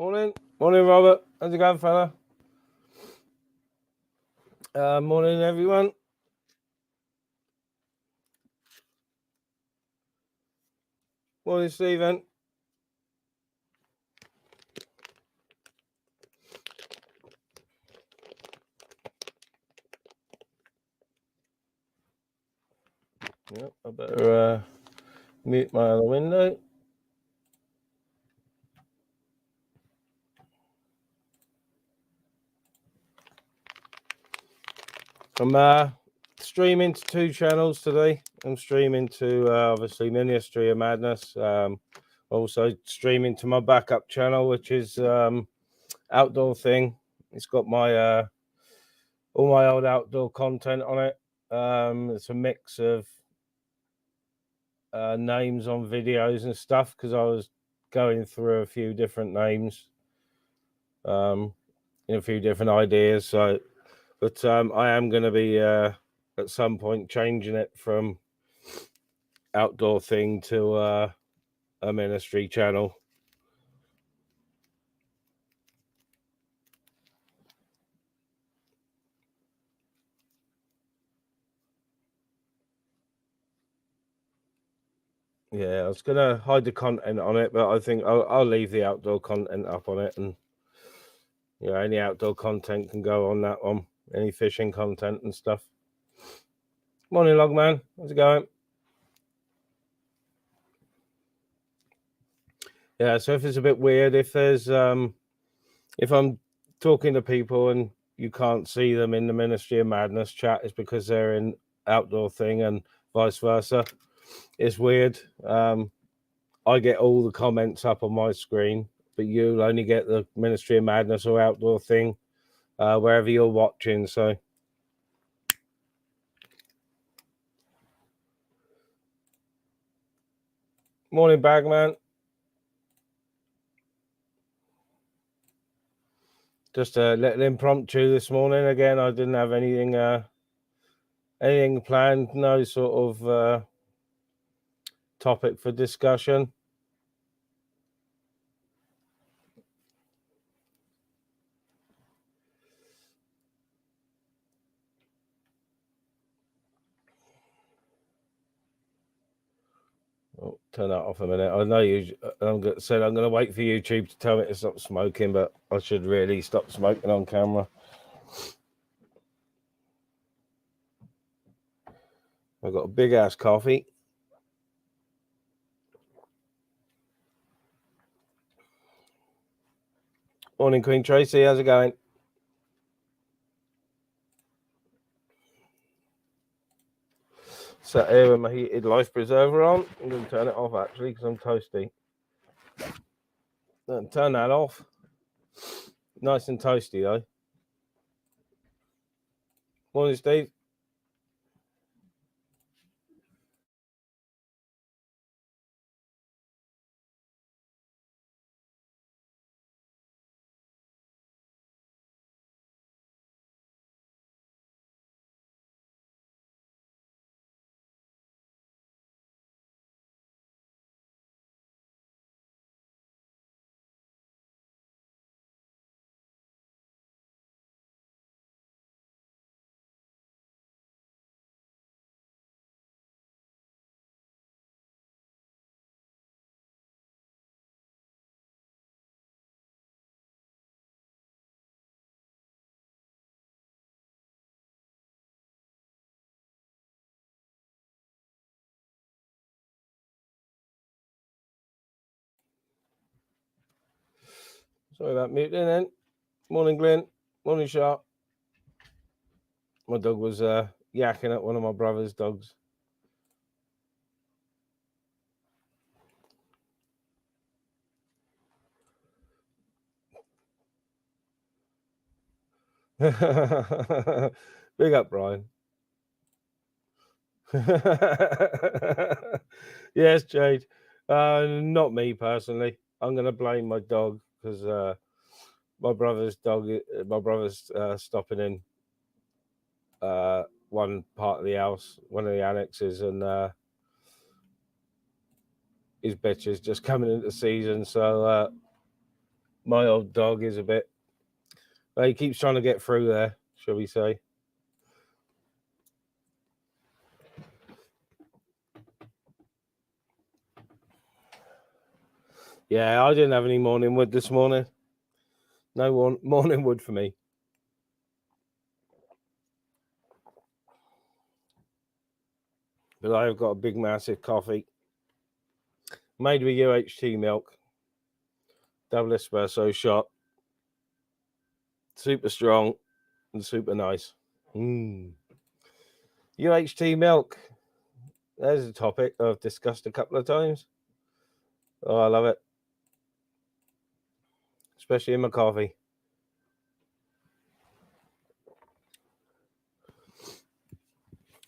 Morning. Morning, Robert. How's it going, fella? Morning, everyone. Morning, Stephen. Yep, I better mute my other window. I'm streaming to 2 channels today. I'm streaming to obviously Ministry of Madness. Also streaming to my backup channel, which is Outdoor Thing. It's got my all my old outdoor content on it. It's a mix of names on videos and stuff because I was going through a few different names, a few different ideas. So, but I am going to be at some point changing it from Outdoor Thing to a Ministry channel. Yeah, I was going to hide the content on it, but I think I'll leave the outdoor content up on it, and any outdoor content can go on that one. Any fishing content and stuff. Morning, Logman. How's it going? Yeah, so if it's a bit weird, if there's if I'm talking to people and you can't see them in the Ministry of Madness chat, it's because they're in Outdoor Thing and vice versa. It's weird. I get all the comments up on my screen, but you'll only get the Ministry of Madness or Outdoor Thing wherever you're watching. So morning, Bagman. Just a little impromptu this morning. Again, I didn't have anything planned. No sort of topic for discussion. Oh, turn that off a minute. I know you. I'm going to wait for YouTube to tell me to stop smoking, but I should really stop smoking on camera. I've got a big ass coffee. Morning, Queen Tracy. How's it going? Sat here with my heated life preserver on. I'm going to turn it off actually because I'm toasty. Turn that off. Nice and toasty though. Morning, Steve. Sorry about muting then. Morning, Glenn. Morning, Sharp. My dog was yakking at one of my brother's dogs. Big up, Brian. Yes, Jade. Not me personally. I'm going to blame my dog because my brother's stopping in one part of the house, one of the annexes, and his bitch is just coming into season. So my old dog is a bit. He keeps trying to get through there, shall we say? Yeah, I didn't have any morning wood this morning. No morning wood for me. But I've got a big, massive coffee made with UHT milk, double espresso shot, super strong and super nice. UHT milk. There's a topic I've discussed a couple of times. Oh, I love it, especially in my coffee.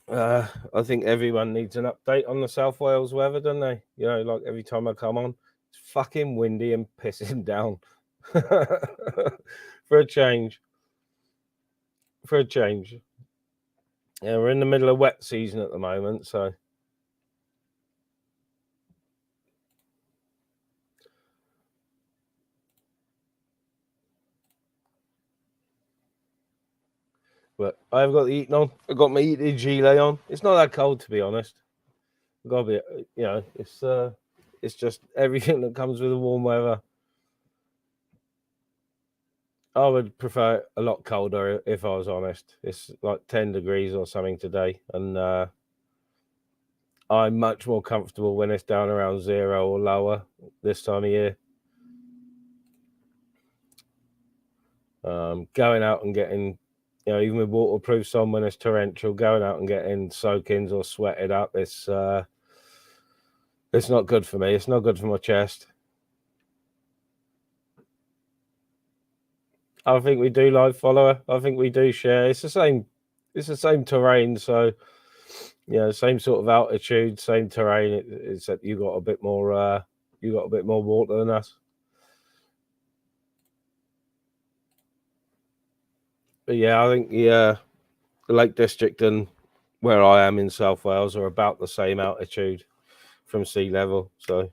I think everyone needs an update on the South Wales weather, don't they? You know, like every time I come on, it's fucking windy and pissing down. For a change. Yeah, we're in the middle of wet season at the moment, so. But I've got the eating on. I've got my eating gilet on. It's not that cold, to be honest. I've got to be, you know, it's just everything that comes with the warm weather. I would prefer it a lot colder if I was honest. It's like 10 degrees or something today, and I'm much more comfortable when it's down around 0 or lower this time of year. Going out and getting, you know, even with waterproof on when it's torrential, going out and getting soak-ins or sweated up, it's not good for me. It's not good for my chest. I think we do live follower. I think we do share. It's the same terrain, so you know, same sort of altitude, same terrain. Except you got a bit more water than us. But yeah, I think the Lake District and where I am in South Wales are about the same altitude from sea level. So,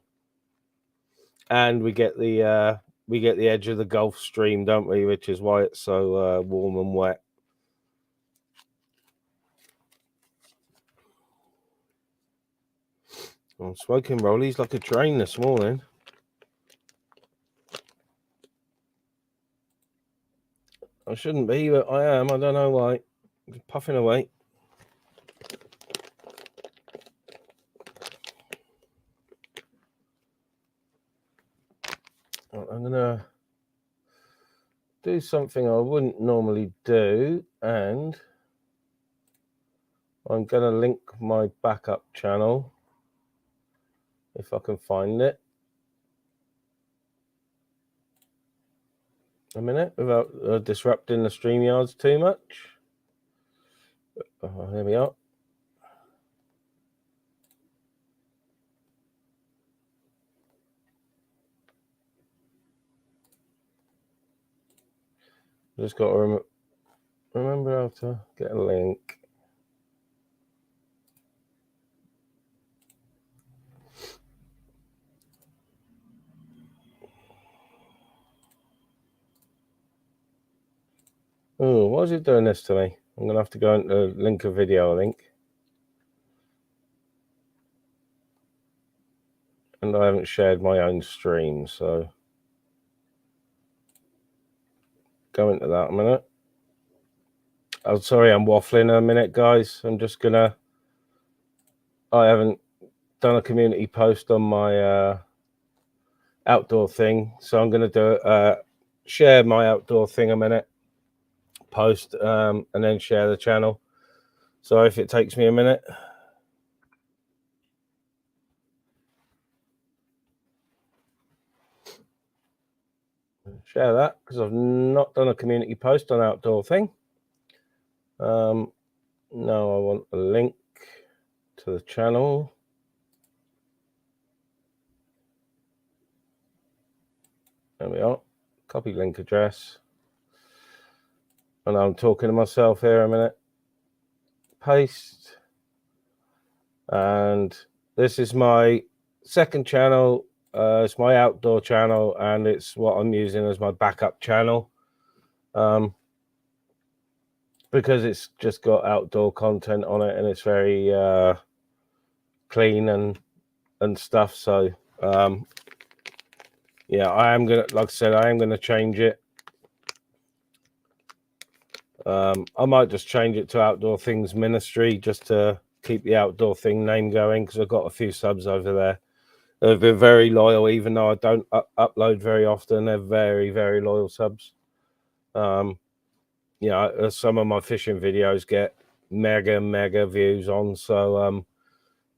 and we get the edge of the Gulf Stream, don't we? Which is why it's so warm and wet. I'm smoking rollies like a train this morning. I shouldn't be, but I am. I don't know why. Just puffing away. I'm gonna do something I wouldn't normally do, and I'm gonna link my backup channel if I can find it. A minute without disrupting the StreamYards too much. Oh, there we are. Just got to remember how to get a link. Oh, why is it doing this to me? I'm going to have to go into link a video link. And I haven't shared my own stream, so go into that a minute. Oh, sorry, I'm waffling a minute, guys. I'm just gonna. I haven't done a community post on my outdoor thing, so I'm gonna do share my outdoor thing a minute, post, and then share the channel. So if it takes me a minute. Share that because I've not done a community post on outdoor thing. Now I want a link to the channel. There we are. Copy link address. And I'm talking to myself here a minute. Paste. And this is my second channel It's my outdoor channel, and it's what I'm using as my backup channel, because it's just got outdoor content on it, and it's very clean and stuff. So yeah, I am gonna, like I said, I am gonna change it. I might just change it to Outdoor Things Ministry just to keep the Outdoor Thing name going, because I've got a few subs over there. They've been very loyal, even though I don't upload very often. They're very, very loyal subs. You know, some of my fishing videos get mega views on. So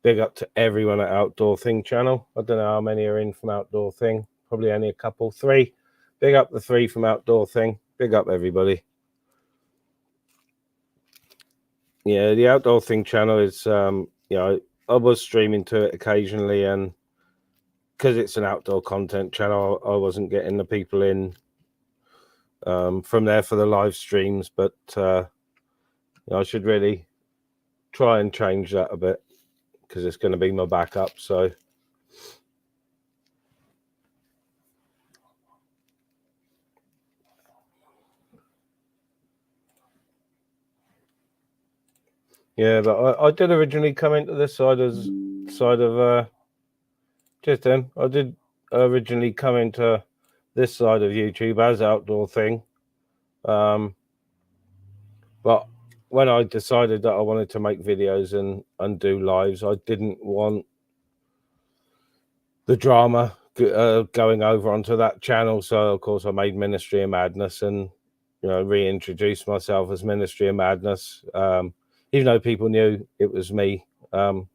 big up to everyone at Outdoor Thing channel. I don't know how many are in from Outdoor Thing. Probably only a couple. 3. Big up the 3 from Outdoor Thing. Big up everybody. Yeah, the Outdoor Thing channel is you know, I was streaming to it occasionally, and because it's an outdoor content channel, I wasn't getting the people in from there for the live streams, but you know, I should really try and change that a bit, because it's going to be my backup. So yeah, but I did originally come into this side of just then. I did originally come into this side of YouTube as Outdoor Thing, but when I decided that I wanted to make videos and do lives, I didn't want the drama going over onto that channel. So of course I made Ministry of Madness, and you know, reintroduced myself as Ministry of Madness, even though people knew it was me, you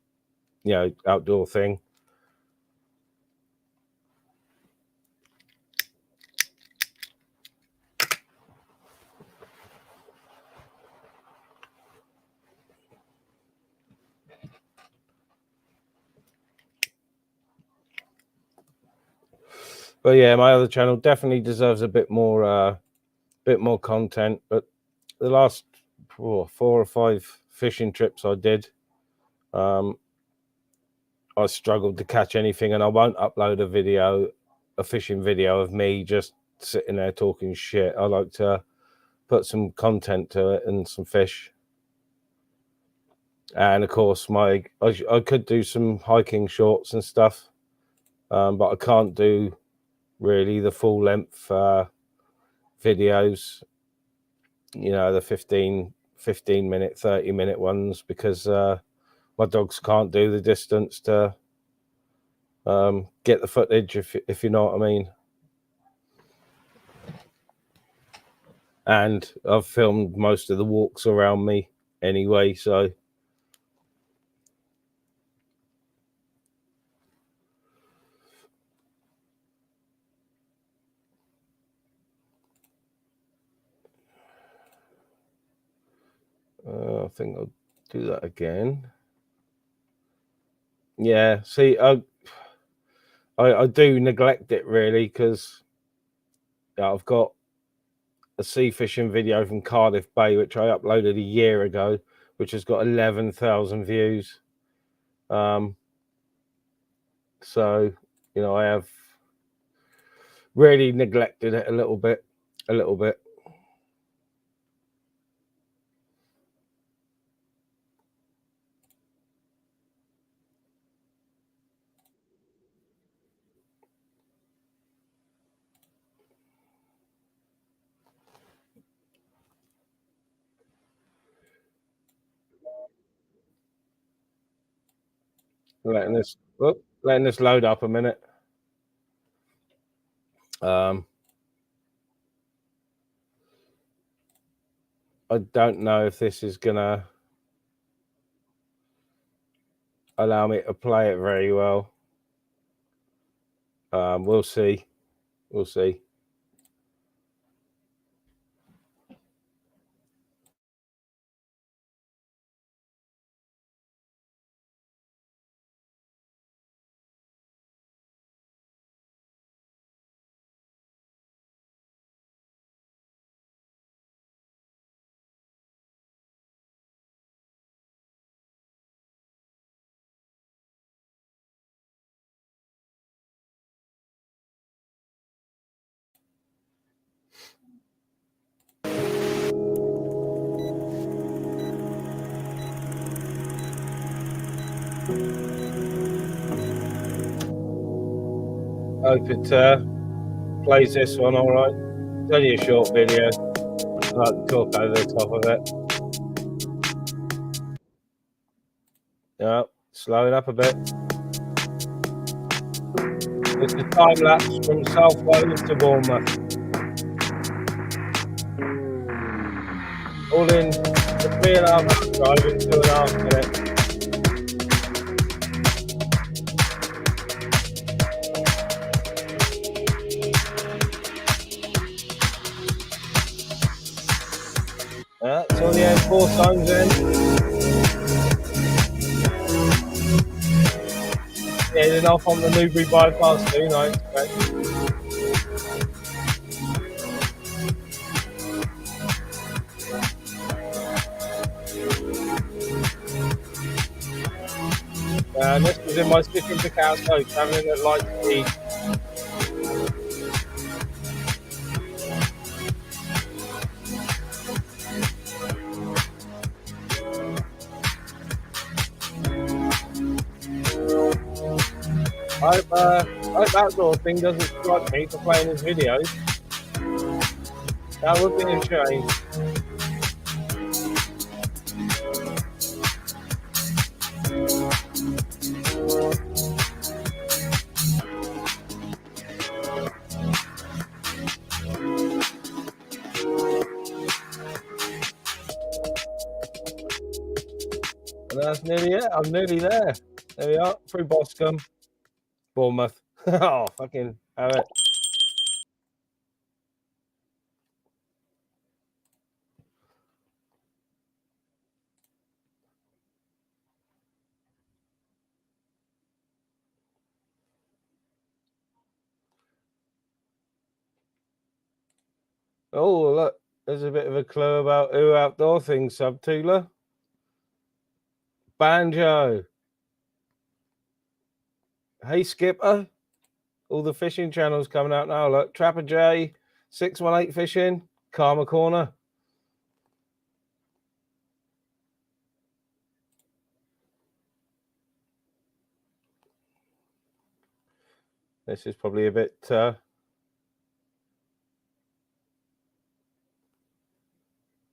know, Outdoor Thing. But yeah, my other channel definitely deserves a bit more content. But the last 4 or 5 fishing trips I did, I struggled to catch anything, and I won't upload a fishing video of me just sitting there talking shit. I like to put some content to it and some fish. And of course, I could do some hiking shorts and stuff, but I can't do really the full length videos, you know, the 15 minute, 30-minute ones, because my dogs can't do the distance to get the footage, if you know what I mean. And I've filmed most of the walks around me anyway, so I think I'll do that again. Yeah, see, I do neglect it really, because I've got a sea fishing video from Cardiff Bay, which I uploaded a year ago, which has got 11,000 views. So, you know, I have really neglected it a little bit. Letting this load up a minute. I don't know if this is gonna allow me to play it very well. We'll see. We'll see. Hope it plays this one all right. It's only a short video. I like to talk over the top of it. Yeah, slow it up a bit. It's a time lapse from South Wales to Bournemouth. All in the 3.5 hour drive in 2.5 minutes. It's on the M4 signs in. Heading off on the Newbury bypass soon, I expect. And this was in my sitting to Cows Coast, travelling at light speed. I hope that sort of thing doesn't strike me for playing his videos. That would be a shame. And that's nearly it. I'm nearly there. There we are. Through Boscombe. Bournemouth. Oh, fucking have it. Oh, look. There's a bit of a clue about who Outdoor Things sub Tula. Banjo. Hey, Skipper. All the fishing channels coming out now. Look, Trapper J, 618 Fishing, Karma Corner. This is probably a bit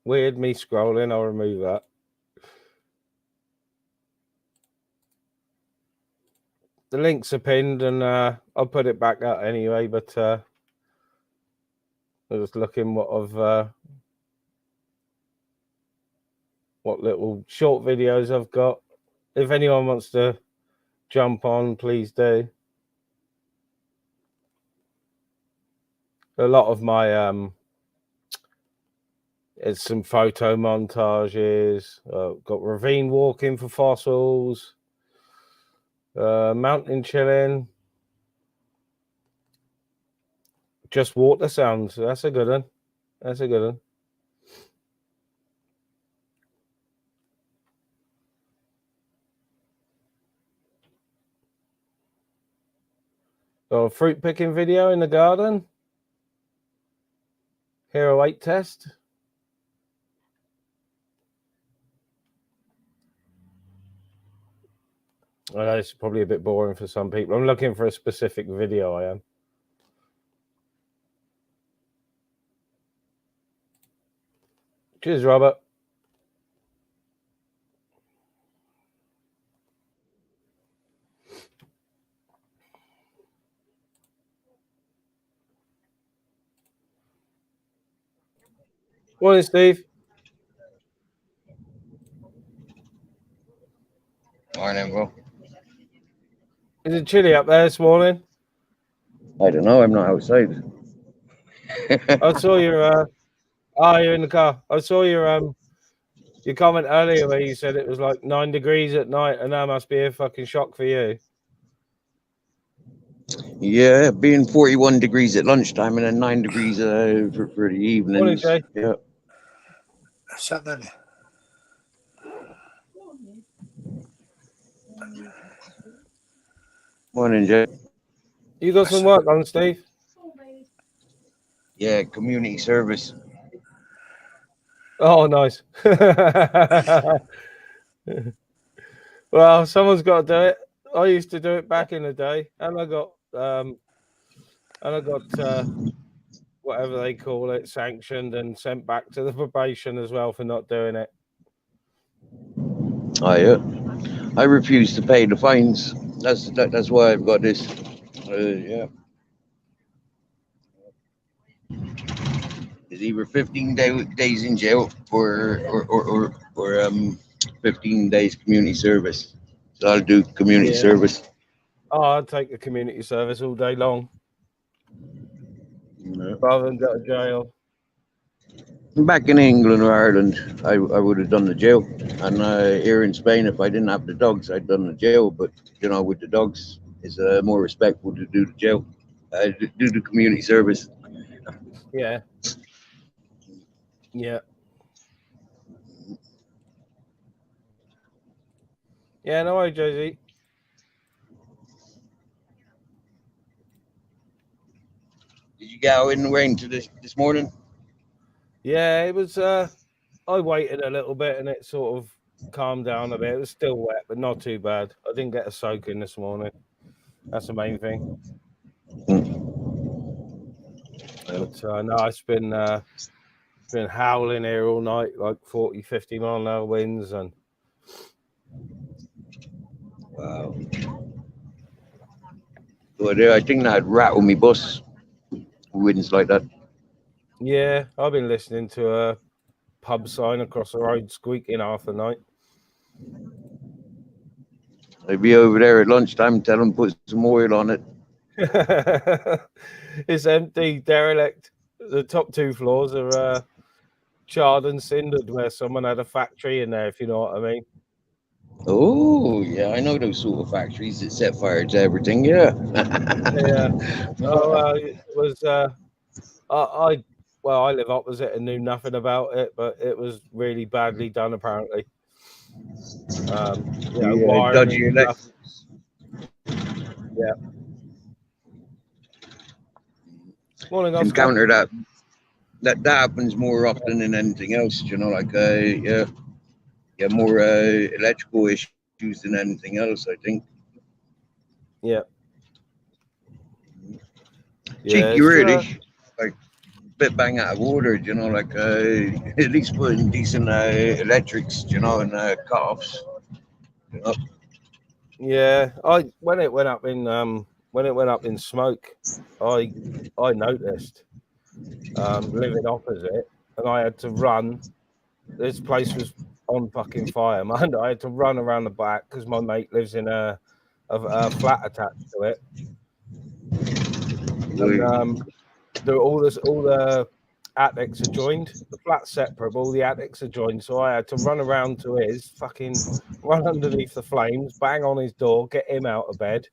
weird, me scrolling. I'll remove that. The links are pinned, and I'll put it back out anyway, but I was looking what little short videos I've got. If anyone wants to jump on, please do. A lot of my it's some photo montages. Got ravine walking for fossils, mountain chilling, just water sounds. That's a good one. That's a good one. Got a fruit picking video in the garden. Hero 8 test. I know it's probably a bit boring for some people. I'm looking for a specific video, I am. Cheers, Robert. Morning, Steve. Morning, bro. Is it chilly up there this morning? I don't know. I'm not outside. I saw your. You're in the car. I saw your comment earlier where you said it was like 9 degrees at night, and that must be a fucking shock for you. Yeah, being 41 degrees at lunchtime and then 9 degrees for the evening. Morning, Jay. Yeah. What's happening? Morning, Jay. You got some work on, Steve? Yeah, community service. Oh, nice. Well, someone's got to do it. I used to do it back in the day, and I got and I got whatever they call it sanctioned and sent back to the probation as well for not doing it. Oh yeah. I refuse to pay the fines. That's why I've got this. Yeah. It's either 15 days in jail or 15 days community service. So I'll do community Yeah. service. Oh, I'd take the community service all day long Yeah. rather than go to jail. Back in England or Ireland, I would have done the jail. And here in Spain, if I didn't have the dogs, I'd done the jail. But with the dogs, it's more respectful to do the jail. I do the community service. Yeah. Yeah. Yeah, no way, Jay-Z. Did you go in the rain to this morning? Yeah, it was I waited a little bit and it sort of calmed down a bit. It was still wet, but not too bad. I didn't get a soak in this morning. That's the main thing. But no, it's been howling here all night, like 40, 50 mile an hour winds, and Wow. But I think that'd rattle me bus. Winds like that. yeah, I've been listening to a pub sign across the road squeaking half the night. I'd be over there at lunchtime, tell them put some oil on it. It's empty, derelict. The top two floors are charred and cindered, where someone had a factory in there, if you know what I mean. Oh, yeah, I know those sort of factories that set fire to everything, yeah. Yeah. Oh, it was. I live opposite and knew nothing about it, but it was really badly done, apparently. Wiring dodgy and stuff. Yeah. Morning, Oscar. Encounter that. That happens more often than anything else, more electrical issues than anything else, I think. Yeah. Cheeky, really. Like, bit bang out of order, at least putting decent electrics, and cut-offs. Yeah, when it went up in smoke, I noticed living opposite, and I had to run. This place was on fucking fire, man. I had to run around the back because my mate lives in a flat attached to it, and all the attics are joined. The flat's separate, but all the attics are joined. So I had to run around to his, fucking run underneath the flames, bang on his door, get him out of bed,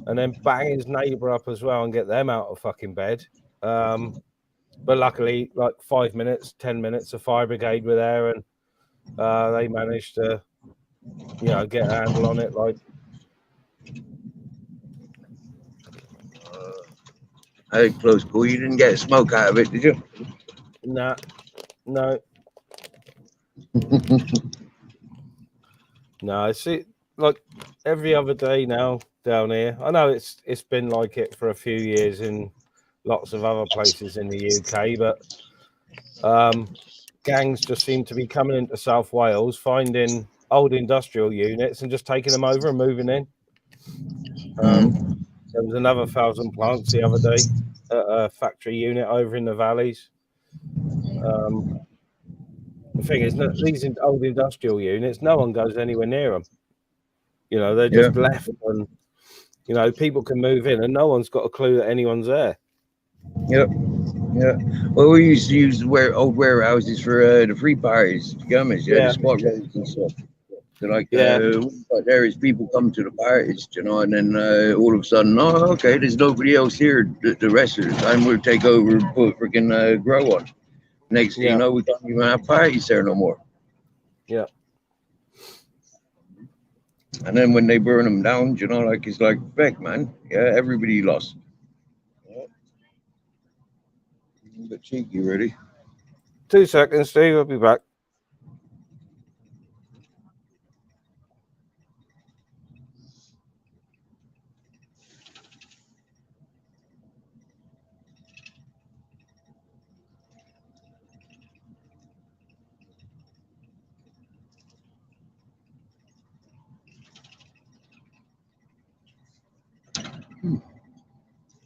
and then bang his neighbour up as well and get them out of fucking bed. But luckily, like 5 minutes, 10 minutes, the fire brigade were there, and they managed to, get a handle on it. Like, Hey, close call. You didn't get smoke out of it, did you? nah, no. No, I see. Like every other day now down here. I know it's been like it for a few years in lots of other places in the UK, but gangs just seem to be coming into South Wales, finding old industrial units and just taking them over and moving in. There was another 1,000 plants the other day at a factory unit over in the valleys. The thing is, these old industrial units, no one goes anywhere near them. They're just left, and people can move in, and no one's got a clue that anyone's there. Yep. Yeah. Well, we used to use old warehouses for the free parties, the spot roads and stuff. So there is people come to the parties, and then all of a sudden, oh, okay, there's nobody else here. The rest of the time, we'll take over and put freaking grow on. Next thing you know, we don't even have parties there no more. Yeah. And then when they burn them down, it's like, heck, man. Yeah, everybody lost. Yeah. A bit cheeky, really. 2 seconds, Steve. I'll be back.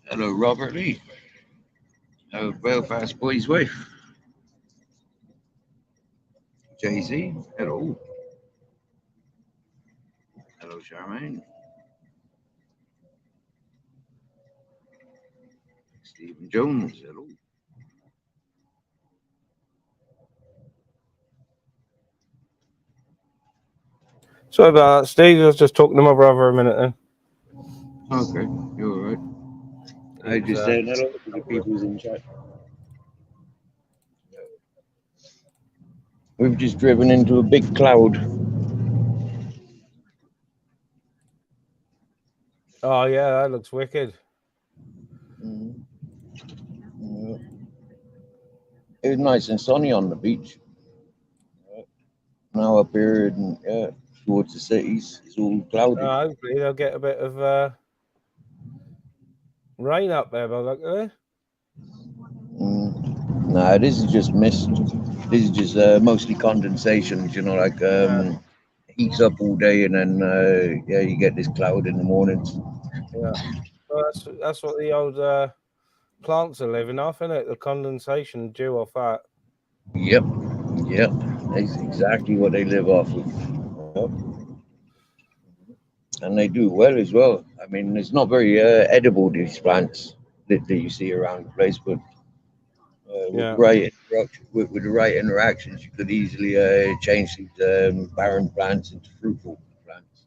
Hello, Robert Lee. Oh, Belfast Boy's wife. Jay-Z. Hello. Hello, Charmaine. Stephen Jones. Hello. Sorry about that, Steve. I was just talking to my brother a minute then. Okay, you're all right. I just said hello to the people who's in chat. We've just driven into a big cloud. Oh yeah, that looks wicked. Yeah. It was nice and sunny on the beach. Now up here and towards the cities, it's all cloudy. Hopefully they'll get a bit of rain up there, by the look of it. Nah, this is just mist. This is just mostly condensation, like heats up all day and then you get this cloud in the mornings. Yeah, well, that's what the old plants are living off, isn't it? The condensation due off that. Yep, that's exactly what they live off of. Yep. And they do well as well. I mean, it's not very edible, these plants that you see around the place, but with the right interactions, you could easily change these barren plants into fruitful plants.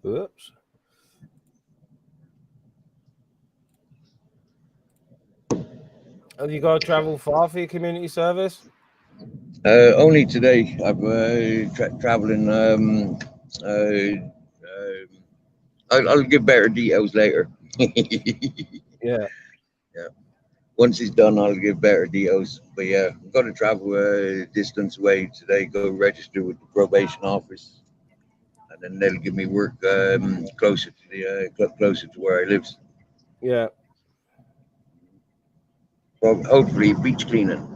Oops. Have you got to travel far for your community service? Only today. I'm traveling. I'll give better details later. Yeah. Once it's done, I'll give better details. But yeah, I've got to travel a distance away today. Go register with the probation office, and then they'll give me work closer to where I live. Yeah. Well, hopefully, beach cleaning.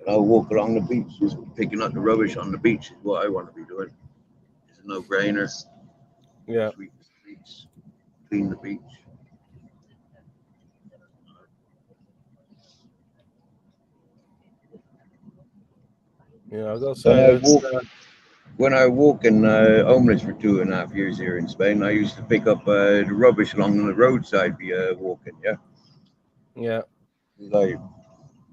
And I'll walk along the beach, just picking up the rubbish on the beach is what I want to be doing. It's a no-brainer. Yeah. Sweep the streets, clean the beach. Yeah, I've got to say, when I walk in homeless for 2.5 years here in Spain, I used to pick up the rubbish along the roadside via walking. Yeah. Like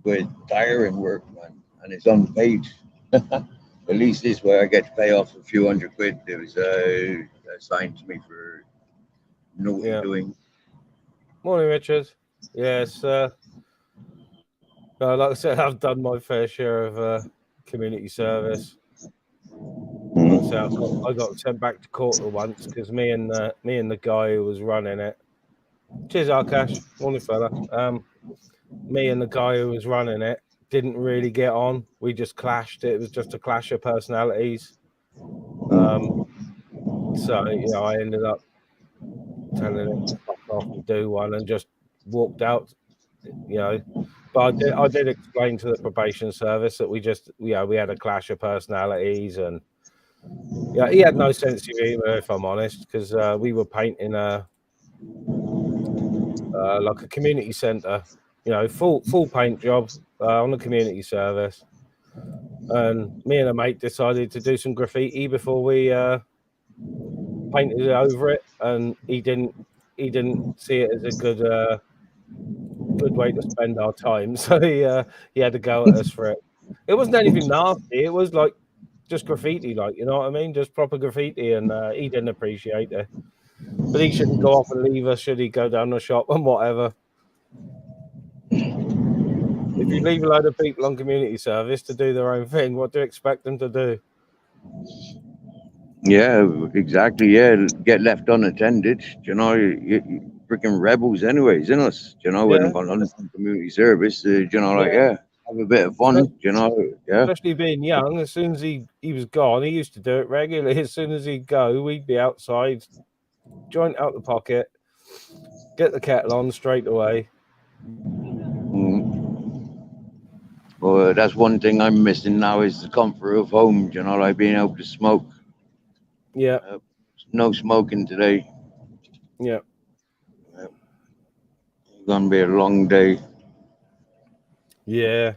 with tiring work, man, and it's unpaid. At least this way, I get to pay off a few £100 that was assigned to me for naughty doing. Morning, Richard. Yes. Like I said, I've done my fair share of community service. I got sent back to court once because me and the guy who was running it. Cheers, Arkash. Morning, fella. Me and the guy who was running it didn't really get on. We just clashed. It was just a clash of personalities. So I ended up telling him to fuck off and do one, and just walked out. But I did explain to the probation service that we had a clash of personalities, and he had no sense of humor, if I'm honest, because we were painting like a community centre, full paint job on the community service, and me and a mate decided to do some graffiti before we painted over it, and he didn't see it as a good way to spend our time, so he had to go at us for it. It wasn't anything nasty. It was like just graffiti, you know what I mean, just proper graffiti, and he didn't appreciate it. But he shouldn't go off and leave us, should he? Go down the shop and whatever. If you leave a load of people on community service to do their own thing, what do you expect them to do? Yeah, exactly. Yeah, get left unattended. You freaking rebels, anyways, in us. When on community service, have a bit of fun. Especially being young. As soon as he was gone, he used to do it regularly. As soon as he'd go, we'd be outside, joint out the pocket, get the kettle on straight away. Well, that's one thing I'm missing now is the comfort of home. You know, like being able to smoke. Yeah, No smoking today. yeah, It's gonna be a long day. yeah,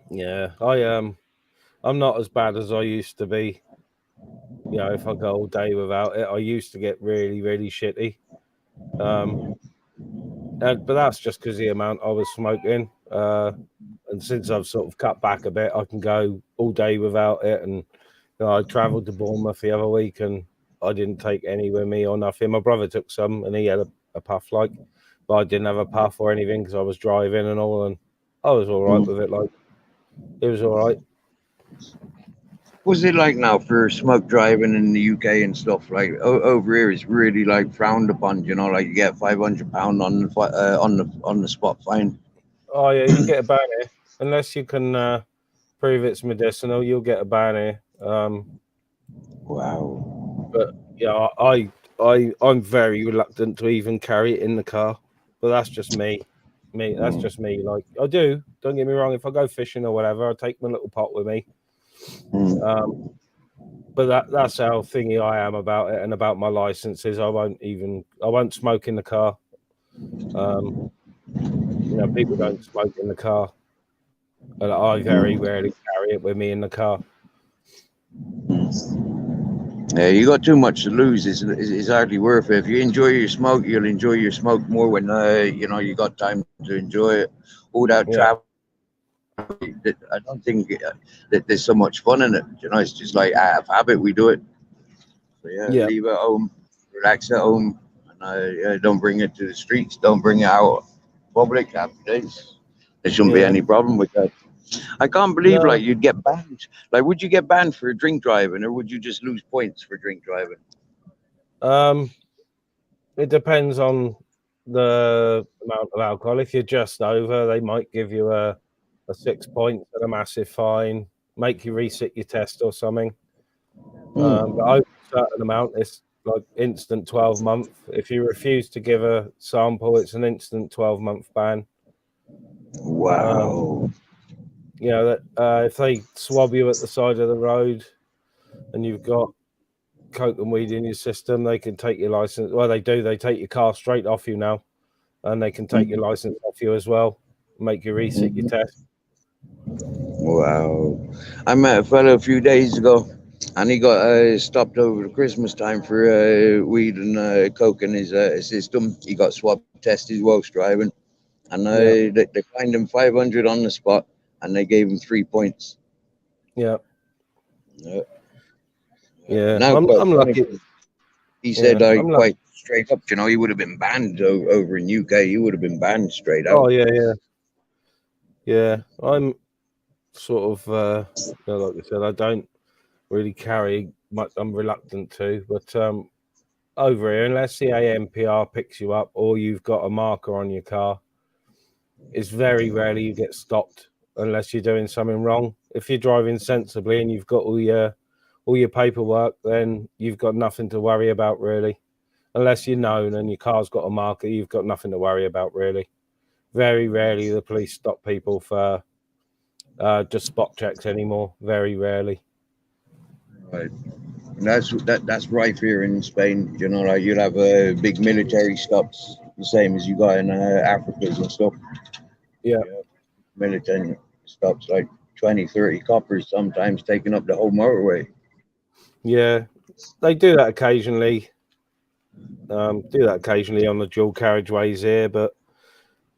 yeah. I'm not as bad as I used to be. You know, if I go all day without it, I used to get really, really shitty. But that's just because the amount I was smoking. And since I've sort of cut back a bit, I can go all day without it. And I travelled to Bournemouth the other week, and I didn't take any with me or nothing. My brother took some, and he had a puff, but I didn't have a puff or anything because I was driving and all, and I was all right with it. Like, it was all right. What's it like now for smoke driving in the UK and stuff? Like over here, it's really like frowned upon. You know, like you get £500 on the spot fine. Oh yeah, you get a ban here unless you can prove it's medicinal. You'll get a ban here. Wow. But yeah, I'm very reluctant to even carry it in the car. But that's just me. That's just me. Like, I do. Don't get me wrong. If I go fishing or whatever, I take my little pot with me. But that's how thingy I am about it, and about my licenses. I won't smoke in the car. People don't smoke in the car, and I very rarely carry it with me in the car. Yeah, you got too much to lose. It's hardly worth it. If you enjoy your smoke, you'll enjoy your smoke more when you got time to enjoy it. All that travel, I don't think that there's so much fun in it. You know, it's just like out of habit we do it. So leave it at home, relax at home, and don't bring it to the streets. Don't bring it out public. Happy days. There shouldn't be any problem with that. I can't believe like you'd get banned. Like, would you get banned for drink driving, or would you just lose points for drink driving? It depends on the amount of alcohol. If you're just over, they might give you a 6 points and a massive fine, make you resit your test or something. But over a certain amount, it's like instant 12-month. If you refuse to give a sample, it's an instant 12-month ban. Wow. If they swab you at the side of the road and you've got coke and weed in your system, they can take your license. Well, they do. They take your car straight off you now, and they can take your license off you as well, make you resit your test. Wow. I met a fellow a few days ago, and he got stopped over the Christmas time for weed and coke in his system. He got swab tested whilst driving, and they fined him 500 on the spot, and they gave him 3 points. Yeah. Now, I'm lucky. He said, quite straight up, he would have been banned over in UK. He would have been banned straight out. Oh, yeah. I'm sort of, like I said, I don't really carry much. I'm reluctant to, but over here, unless the AMPR picks you up or you've got a marker on your car, it's very rarely you get stopped unless you're doing something wrong. If you're driving sensibly and you've got all your paperwork, then you've got nothing to worry about, really. Unless you're known and your car's got a marker, you've got nothing to worry about, really. Very rarely the police stop people for just spot checks anymore. Very rarely. Right. And that's rife here in Spain. Like you'll have big military stops, the same as you got in Africa and stuff. Yeah. Military stops, like 20, 30 coppers sometimes taking up the whole motorway. Yeah, they do that occasionally. On the dual carriageways here, but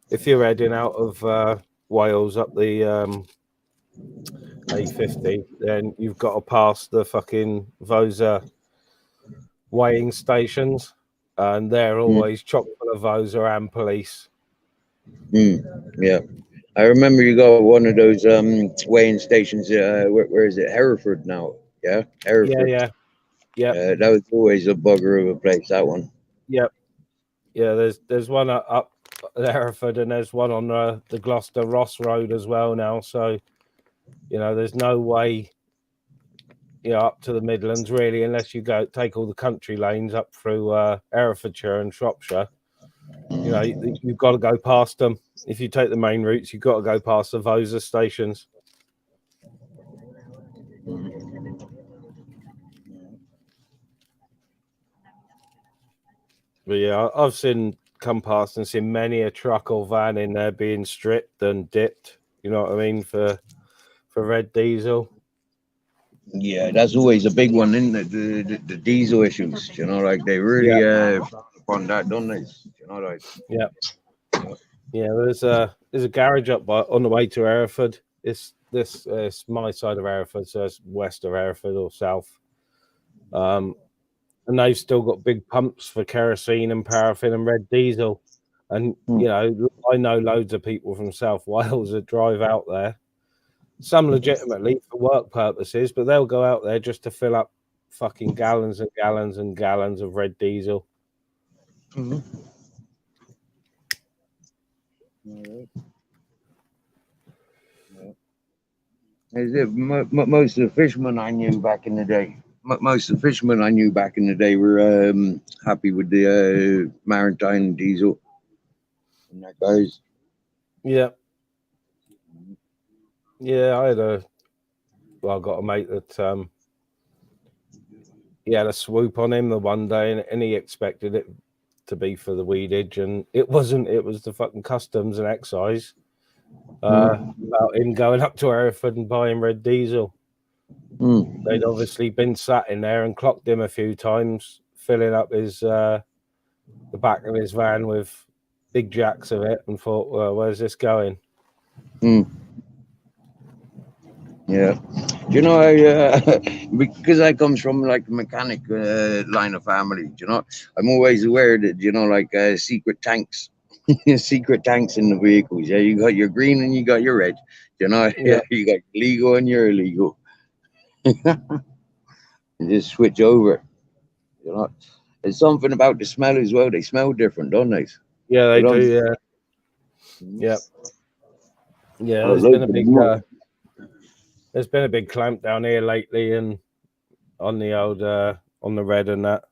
if you're heading out of Wales up the A50, then you've got to pass those weighing stations, and they're always chock full of Vosa and police. Yeah, I remember you got one of those weighing stations. Where is it? Hereford now. Yeah, Hereford. Yeah. That was always a bugger of a place. That one. Yep. Yeah, there's one up Hereford, and there's one on the Gloucester Ross Road as well now. So, there's no way, up to the Midlands really, unless you take all the country lanes up through Herefordshire and Shropshire. You know, you've got to go past them. If you take the main routes, you've got to go past the Vosa stations. But yeah, I've come past and seen many a truck or van in there being stripped and dipped. You know what I mean, for red diesel. Yeah, that's always a big one, isn't it? The diesel issues, you know, like they really frown upon that, don't they? You know, like there's a garage up on the way to Hereford. It's my side of Hereford, so it's west of Hereford or south. And they've still got big pumps for kerosene and paraffin and red diesel. And you know, I know loads of people from South Wales that drive out there. Some legitimately for work purposes, but they'll go out there just to fill up fucking gallons and gallons and gallons of red diesel. Most of the fishermen I knew back in the day, were happy with the maritime diesel. And that goes. Yeah. Yeah, I got a mate that he had a swoop on him the one day, and he expected it to be for the weedage, and it wasn't. It was the fucking customs and excise about him going up to Hereford and buying red diesel. They'd obviously been sat in there and clocked him a few times, filling up his the back of his van with big jacks of it, and thought, well, where's this going? Yeah, you know, because I comes from like the mechanic line of family, you know, I'm always aware that, you know, like secret tanks in the vehicles. Yeah, you got your green and you got your red, you know. Yeah, you got legal and you're illegal. You just switch over, you know. There's something about the smell as well. They smell different, don't they? Yeah, they do. Yeah. There's been a big clamp down here lately, and on the old on the red and that.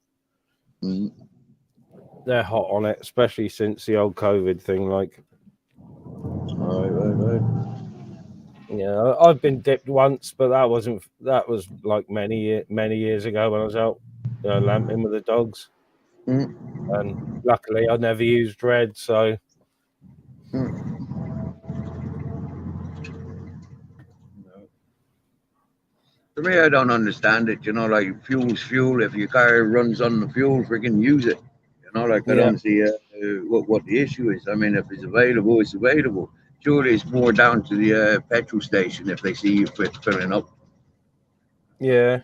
They're hot on it, especially since the old COVID thing. Like, right. Yeah, I've been dipped once, but that was like many years ago when I was out lamping with the dogs, and luckily I never used red, so. To me, I don't understand it. You know, like fuel's fuel. If your car runs on the fuel, freaking use it. You know, like I don't see what the issue is. I mean, if it's available, it's available. Surely it's more down to the petrol station if they see you filling up. Yeah,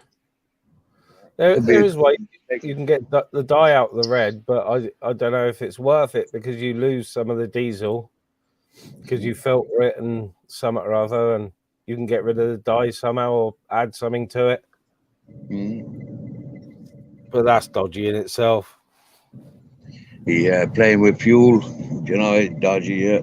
there is way you can get the dye out of the red, but I don't know if it's worth it because you lose some of the diesel because you filter it and some or other, and you can get rid of the dye somehow or add something to it. But that's dodgy in itself. Yeah, playing with fuel, you know, it's dodgy. Yeah.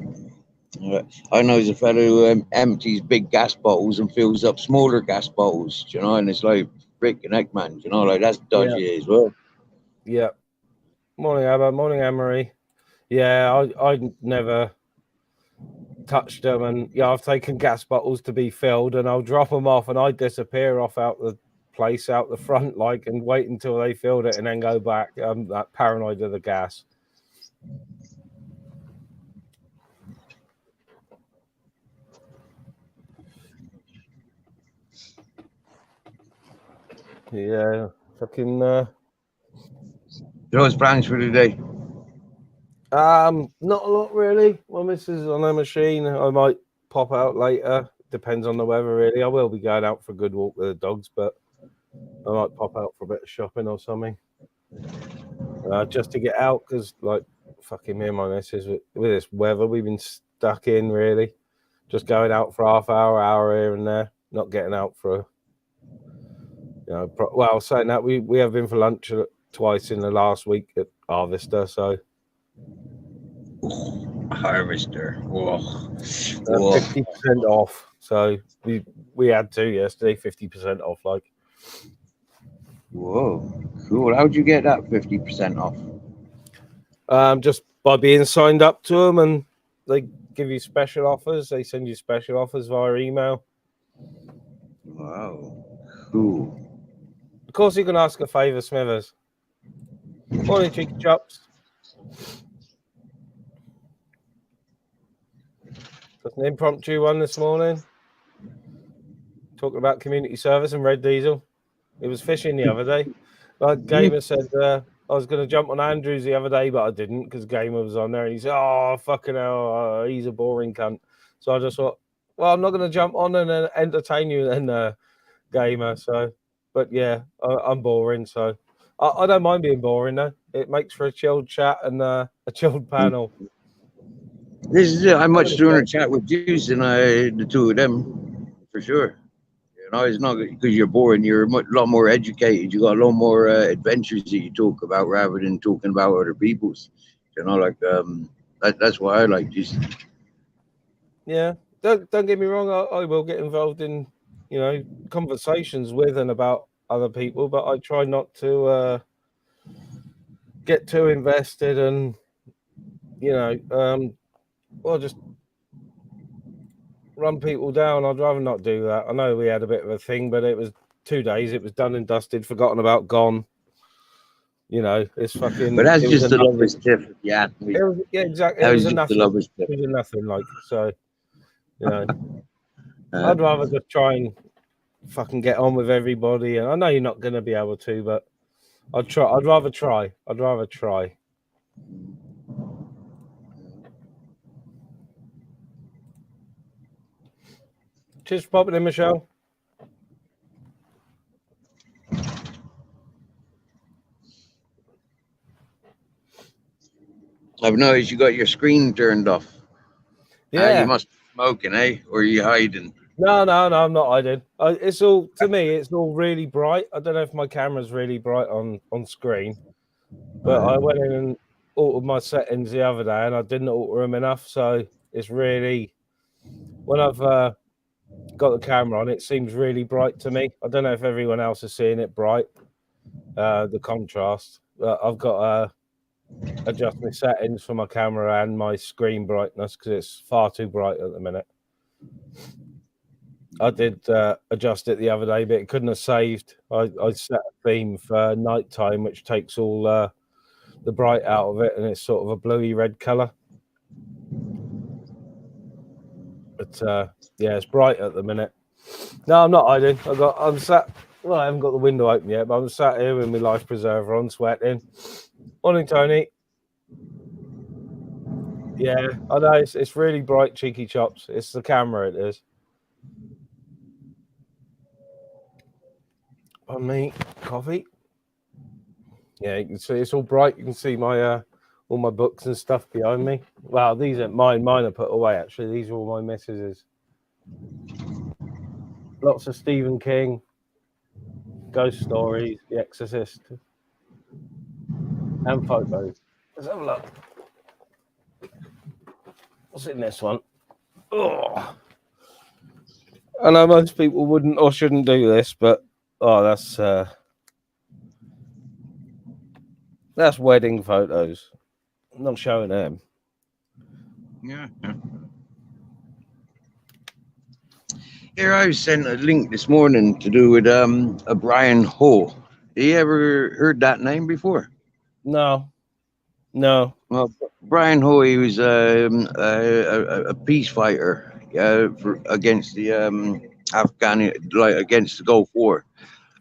I know there's a fellow who empties big gas bottles and fills up smaller gas bottles, you know, and it's like freaking heck, man, you know, like that's dodgy as well. Yeah. Morning, Abba. Morning, Anne-Marie. Yeah, I never touched them, and I've taken gas bottles to be filled, and I'll drop them off, and I disappear off out the place out the front, like, and wait until they filled it, and then go back. I'm that paranoid of the gas. Yeah, fucking. What's plans for today? Not a lot really. My missus is on her machine. I might pop out later. Depends on the weather, really. I will be going out for a good walk with the dogs, but I might pop out for a bit of shopping or something. Just to get out, because like fucking me and my missus with this weather, we've been stuck in really. Just going out for half hour here and there, not getting out for. Well, saying that we have been for lunch twice in the last week at Harvester, so. Harvester. 50% off. So we had two yesterday, 50% off. Like, whoa, cool. How'd you get that 50% off? Just by being signed up to them, and they give you special offers. They send you special offers via email. Wow. Cool. Of course, you can ask a favour, Smithers. Morning, cheeky chops. Just an impromptu one this morning. Talking about community service and Red Diesel. It was fishing the other day. Like Gamer said, I was going to jump on Andrews the other day, but I didn't because Gamer was on there. And he said, "Oh, fucking hell, he's a boring cunt." So I just thought, well, I'm not going to jump on and entertain you then, Gamer. So, but yeah, I'm boring. So I don't mind being boring though. It makes for a chilled chat and a chilled panel. This is it. I'm much sooner chat with Juice than the two of them, for sure. You know, it's not because you're boring. You're a lot more educated. You got a lot more adventures that you talk about rather than talking about other people's. You know, like that's why I like Juice. Yeah, don't get me wrong. I will get involved in, you know, conversations with and about other people, but I try not to get too invested and, you know, well, just run people down. I'd rather not do that. I know we had a bit of a thing, but it was 2 days. It was done and dusted, forgotten about, gone. You know, it's fucking. But that's just the lover's tip. Yeah, yeah, exactly. That was just the lover's tip. It was nothing, like, so. You know, I'd rather just try and fucking get on with everybody. And I know you're not going to be able to, but I'd try. I'd rather try. Cheers for popping in, Michelle. I've noticed you got your screen turned off. Yeah. You must be smoking, eh? Or are you hiding? No, I'm not hiding. It's all, to me, it's all really bright. I don't know if my camera's really bright on screen, but I went in and altered my settings the other day and I didn't alter them enough. So it's really, when I've got the camera on, it seems really bright to me. I don't know if everyone else is seeing it bright, the contrast. I've got to adjust my settings for my camera and my screen brightness because it's far too bright at the minute. I did adjust it the other day, but it couldn't have saved. I set a theme for nighttime, which takes all the bright out of it, and it's sort of a bluey red color. But yeah, it's bright at the minute. No, I'm not hiding. I'm sat. Well, I haven't got the window open yet, but I'm sat here with my life preserver on, sweating. Morning, Tony. Yeah, I know it's really bright, cheeky chops. It's the camera, it is. On me, coffee. Yeah, you can see it's all bright. You can see my all my books and stuff behind me. Well, these aren't mine. Mine are put away, actually. These are all my missus's. Lots of Stephen King, ghost stories, The Exorcist, and photos. Let's have a look. What's in this one? Oh, I know most people wouldn't or shouldn't do this, but that's wedding photos. I'm not showing them. Yeah. Here, I was sent a link this morning to do with a Brian Ho. You ever heard that name before? No. Well, Brian Ho, he was a peace fighter against the against the Gulf War.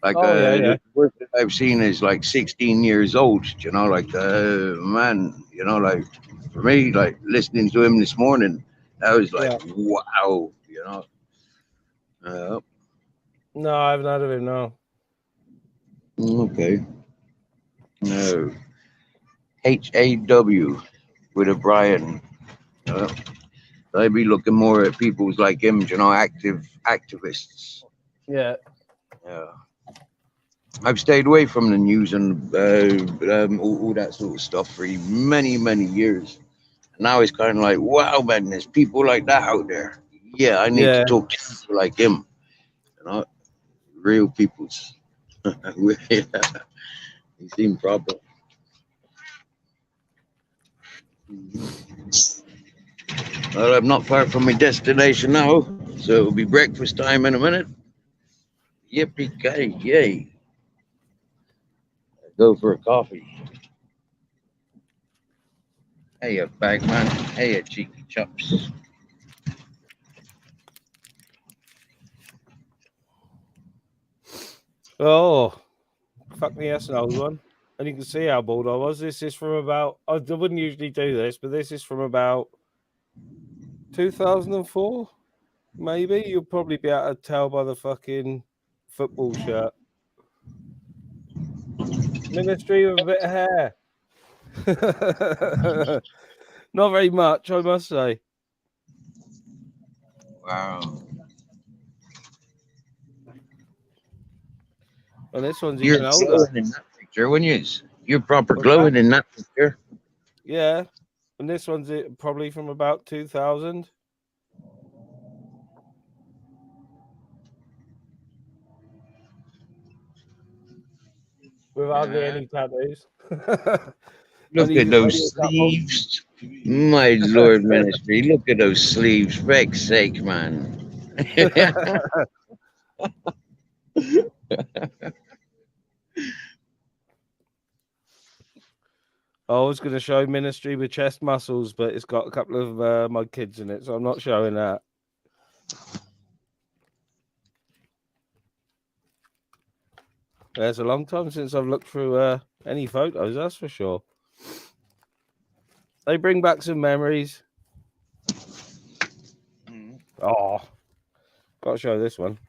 Like the work that I've seen is like 16 years old. You know, like man, you know, like for me, like listening to him this morning, I was like, wow, you know. No, I haven't heard of him. No. Okay. No. HAW with a Brian. I'd be looking more at people like him, you know, activists. Yeah. Yeah. I've stayed away from the news and all that sort of stuff for many, many years. Now it's kind of like, wow, man, there's people like that out there. Yeah, I need to talk to people like him. You know, real peoples. He seemed proper. Well, I'm not far from my destination now, so it'll be breakfast time in a minute. Yippee-ki-yay. Go for a coffee. Hey, you bagman. Hey, you cheeky chops. Oh, fuck me, that's an old one. And you can see how bored I was. This is from about, I wouldn't usually do this, but this is from about 2004, maybe. You'll probably be able to tell by the fucking football shirt. Ministry with a bit of hair. Not very much, I must say. Wow. And this one's You're even older. glowing in that picture, wouldn't you? You're proper glowing in that picture. Yeah. And this one's probably from about 2000. With hardly any tattoos. Look at those sleeves. My Lord, Ministry. Look at those sleeves. For Feck's sake, man. I was going to show Ministry with chest muscles, but it's got a couple of my kids in it, so I'm not showing that. It's a long time since I've looked through any photos, that's for sure. They bring back some memories. Oh, got to show this one.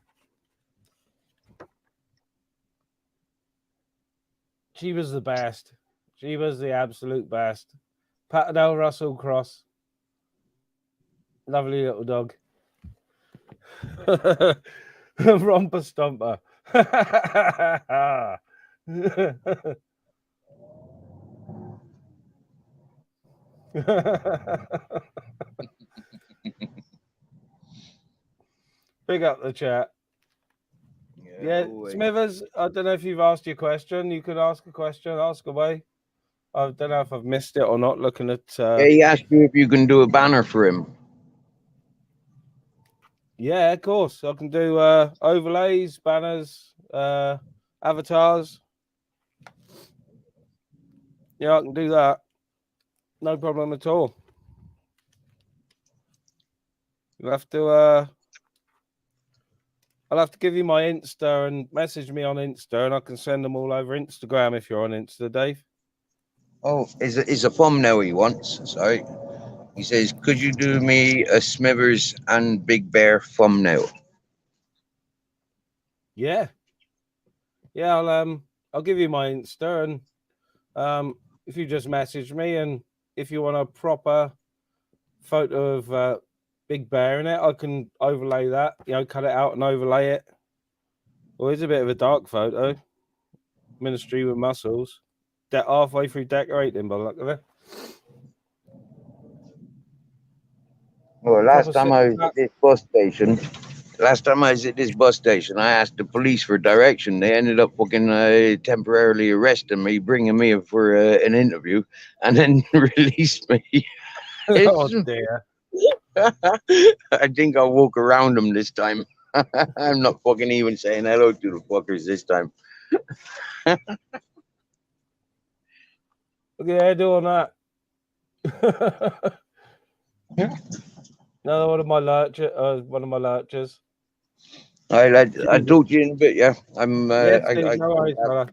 She was the best. She was the absolute best. Patterdale Russell Cross. Lovely little dog. Romper Stomper. Big up the chat. Yeah, Smithers, I don't know if you've asked your question. You could ask a question, ask away. I don't know if I've missed it or not, looking at... Yeah, he asked you if you can do a banner for him. Yeah, of course. I can do overlays, banners, avatars. Yeah, I can do that. No problem at all. You'll have to... I'll have to give you my Insta and message me on Insta, and I can send them all over Instagram if you're on Insta, Dave. Oh, is a thumbnail he wants. Sorry. He says, could you do me a Smithers and Big Bear thumbnail? Yeah. Yeah, I'll give you my Insta, and if you just message me, and if you want a proper photo of Big Bear in it, I can overlay that, cut it out and overlay it. Well, it's a bit of a dark photo. Ministry with muscles. Halfway through decorating by the look of it. Well, last time I was at this bus station, I asked the police for direction. They ended up fucking temporarily arresting me, bringing me for an interview, and then released me. Oh dear. I think I'll walk around them this time. I'm not fucking even saying hello to the fuckers this time. Look at her doing that. Another one of my lurchers. I'll talk to you in a bit, yeah. No worries, brother.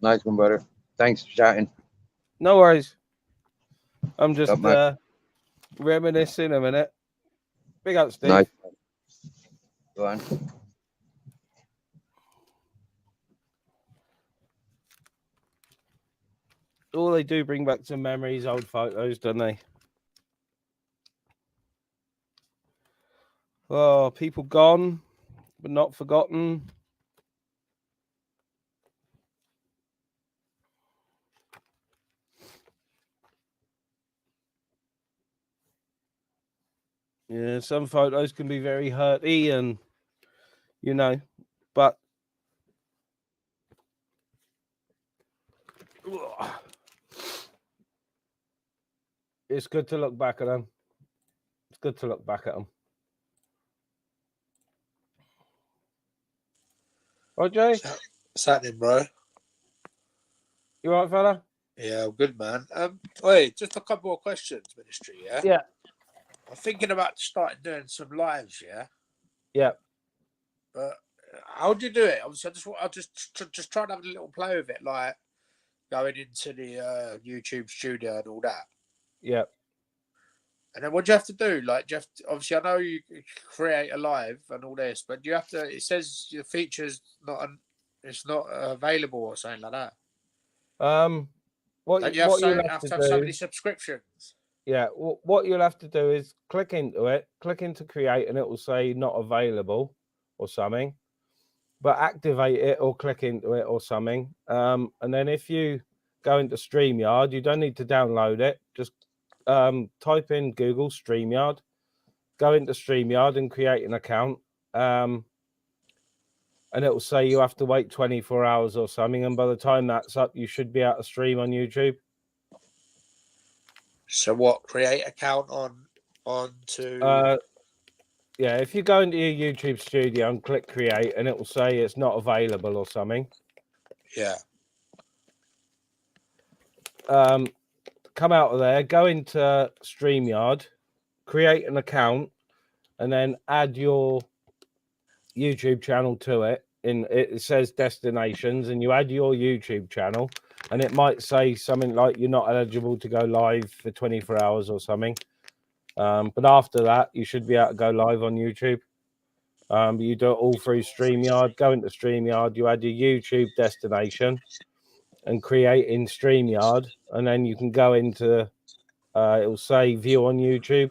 Nice one, brother. Thanks for chatting. No worries. I'm just reminiscing a minute. Big up, Steve. Nice. Go on. All they do bring back some memories, old photos, don't they? Oh, people gone, but not forgotten. Yeah, some photos can be very hurty and, but It's good to look back at them. It's good to look back at them. Right, Jay? What's happening, bro? You all right, fella? Yeah, I'm good, man. Wait, just a couple more questions, Ministry, yeah? Yeah. I'm thinking about starting doing some lives, yeah? Yeah. But how do you do it? Obviously, I just try to have a little play with it, like going into the YouTube studio and all that. Yeah. And then what do you have to do? Like, do you have to, obviously, I know you create a live and all this, but do you have to? It says your features it's not available or something like that. What Don't you you have, what you'll have have to have to so do? many subscriptions? Yeah. What you'll have to do is click into it, click into create, and it will say not available or something. But activate it or click into it or something. And then if you go into StreamYard, you don't need to download it. Just type in Google StreamYard, go into StreamYard and create an account. And it will say you have to wait 24 hours or something. And by the time that's up, you should be able to stream on YouTube. So what? Create account onto. Yeah, if you go into your YouTube studio and click create, and it will say it's not available or something. Yeah. Come out of there, go into StreamYard, create an account, and then add your YouTube channel to it. It says destinations, and you add your YouTube channel, and it might say something like you're not eligible to go live for 24 hours or something. But after that, you should be able to go live on YouTube. You do it all through StreamYard. Go into StreamYard, you add your YouTube destination and create in StreamYard, and then you can go into it will say view on YouTube.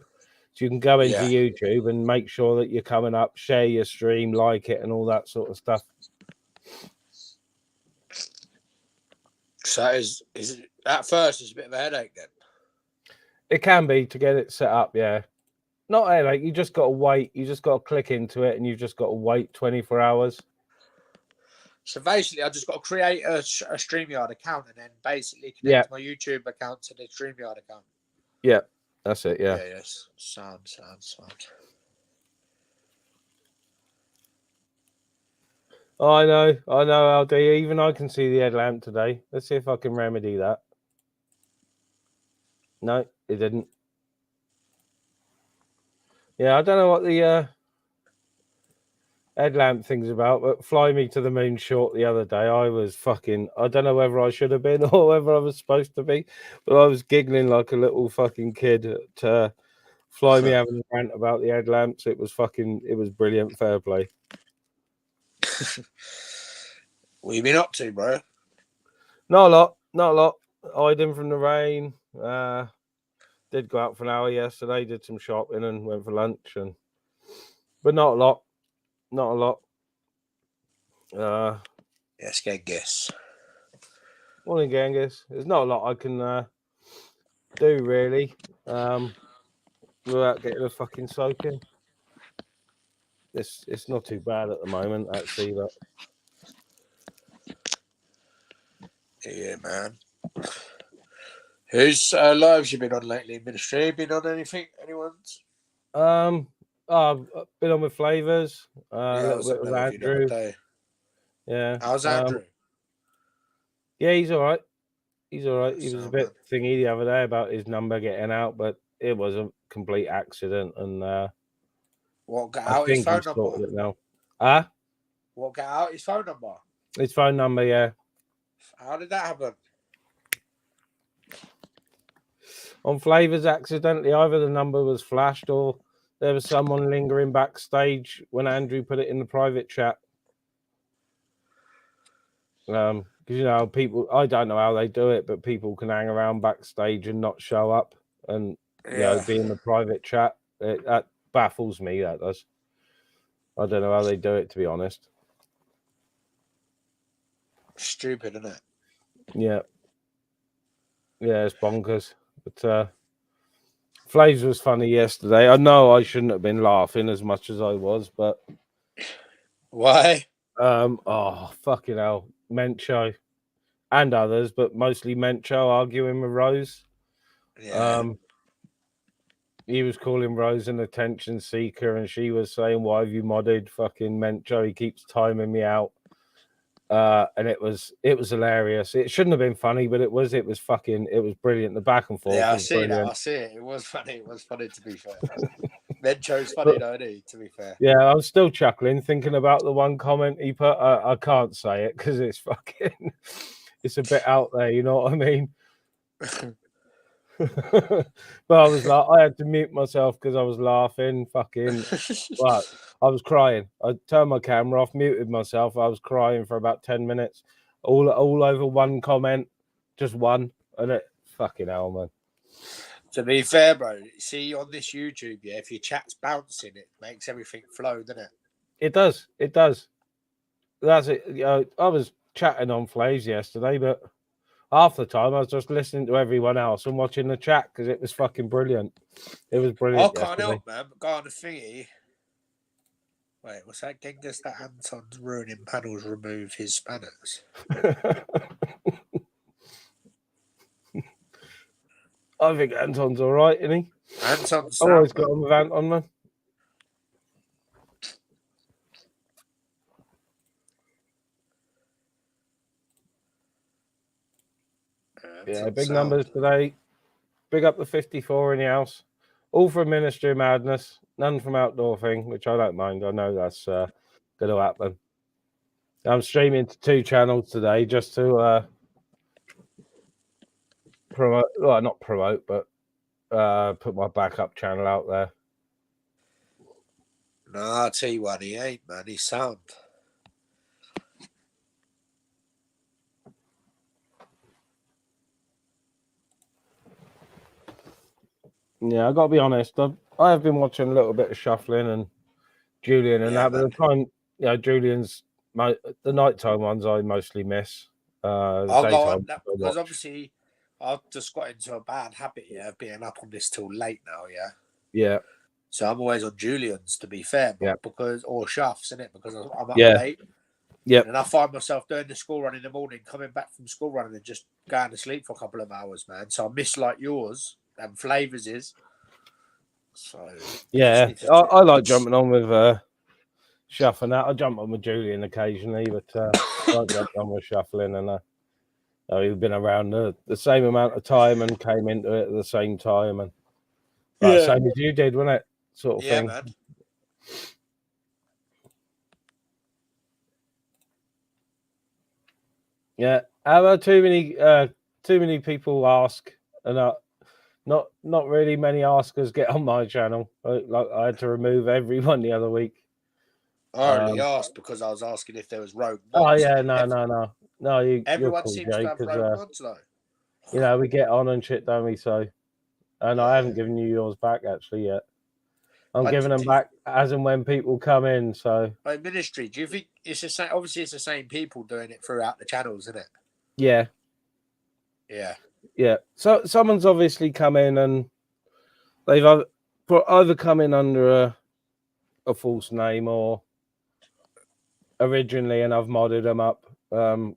So you can go into YouTube and make sure that you're coming up, share your stream, like it, and all that sort of stuff. So is it, at first it's a bit of a headache then? It can be to get it set up, yeah. Not a headache. You just got to wait. You just got to click into it, and you've just got to wait 24 hours. So basically, I just got to create a StreamYard account and then basically connect my YouTube account to the StreamYard account. Yeah, that's it. Yeah. Yes. Sound. I know, LD. Even I can see the headlamp today. Let's see if I can remedy that. No, it didn't. Yeah, I don't know what the headlamp thing's about, but Fly Me to the Moon short the other day, I was I don't know whether I should have been or whether I was supposed to be, but I was giggling like a little fucking kid at Fly Me having a rant about the headlamps. It was brilliant. Fair play. What you been up to, bro? Not a lot. Hiding from the rain. Did go out for an hour yesterday, did some shopping and went for lunch, but not a lot. Yes, guess. Morning, Genghis. There's not a lot I can do really without getting a fucking soaking. It's not too bad at the moment, actually. But yeah, man. Whose lives you been on lately, Ministry? Been on anything? Anyone's? I've been on with Flavors. A little bit with Andrew. Yeah. How's Andrew? Yeah, he's all right. He was a bit man. thingy the other day about his number getting out, but it was a complete accident. And what got out his phone number? It now. What got out his phone number? His phone number, yeah. How did that happen? On Flavors, accidentally, either the number was flashed or there was someone lingering backstage when Andrew put it in the private chat. Because people, I don't know how they do it, but people can hang around backstage and not show up and be in the private chat. That baffles me. That does. I don't know how they do it, to be honest. Stupid, isn't it? Yeah, it's bonkers. But Flaves was funny yesterday. I know I shouldn't have been laughing as much as I was, but why? Oh fucking hell, Mencho and others, but mostly Mencho arguing with Rose. Yeah. he was calling Rose an attention seeker, and she was saying, "Why have you modded fucking Mencho? He keeps timing me out." And it was hilarious. It shouldn't have been funny, but it was brilliant. The back and forth. Yeah, I was see brilliant. that. I see it. It was funny. It was funny, to be fair. Mencho's funny, though, isn't he? To be fair. Yeah, I was still chuckling thinking about the one comment he put. I can't say it because it's fucking. It's a bit out there, you know what I mean? But I was like, I had to mute myself because I was laughing. Fucking, well, I was crying. I turned my camera off, muted myself. I was crying for about 10 minutes, all over one comment, just one, and it fucking hell, man. To be fair, bro, see on this YouTube, yeah, if your chat's bouncing, it makes everything flow, doesn't it? It does. It does. That's it. You know, I was chatting on Flays yesterday, but half the time I was just listening to everyone else and watching the chat because it was fucking brilliant. It was brilliant. I can't help, man. But go on the thingy. Wait, what's that? Genghis that Anton's ruining panels remove his spanners. I think Anton's all right, isn't he? Anton's I always got on with Anton, man. Yeah, big numbers today. Big up the 54 in the house. All from Ministry of Madness. None from Outdoor Thing, which I don't mind. I know that's going to happen. I'm streaming to 2 channels today just to promote. Well, not promote, but put my backup channel out there. No, I'll tell you what, he ain't, man. He's sound. Yeah, I got to be honest. I have been watching a little bit of Shuffling and Julian and that, but the time, you know, Julian's the nighttime ones I mostly miss. I'll go on that because obviously I've just got into a bad habit, yeah, of being up on this till late now, yeah. Yeah. So I'm always on Julian's, to be fair, but because or Shuffs, innit? Because I'm up late. Yeah. And I find myself doing the school run in the morning, coming back from school running and just going to sleep for a couple of hours, man. So I miss like yours and Flavors is. So yeah, I like jumping on with Shuff and that. I jump on with Julian occasionally, but I don't jump on with Shuffling, and we've been around the same amount of time and came into it at the same time, and same as you did, wasn't it? Sort of thing. Man. Yeah, how about too many people ask, and not really many askers get on my channel. I had to remove everyone the other week. I already asked because I was asking if there was rogue mods. Oh yeah, no. Everyone cool, seems Jay, to have rogue mods though. You know, we get on and shit, don't we? So, and I haven't given you yours back actually yet. I'm giving them back as and when people come in. So, by Ministry, do you think it's the same? Obviously, it's the same people doing it throughout the channels, isn't it? Yeah. So someone's obviously come in and they've either come in under a false name or originally, and I've modded them up.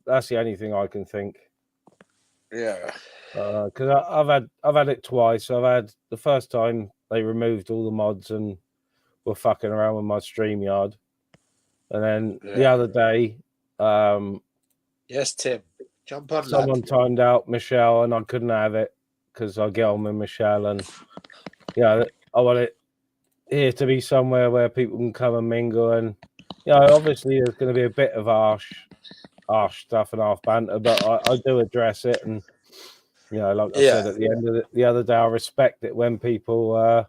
That's the only thing I can think. Yeah. Because I've had it twice. I've had the first time they removed all the mods and were fucking around with my StreamYard, and then the other day, yes, Tim, jump on. Someone timed out Michelle, and I couldn't have it because I get on with Michelle, and I want it here to be somewhere where people can come and mingle, and obviously there's going to be a bit of harsh stuff and half banter, but I do address it, and like I said at the end of the other day, I respect it when people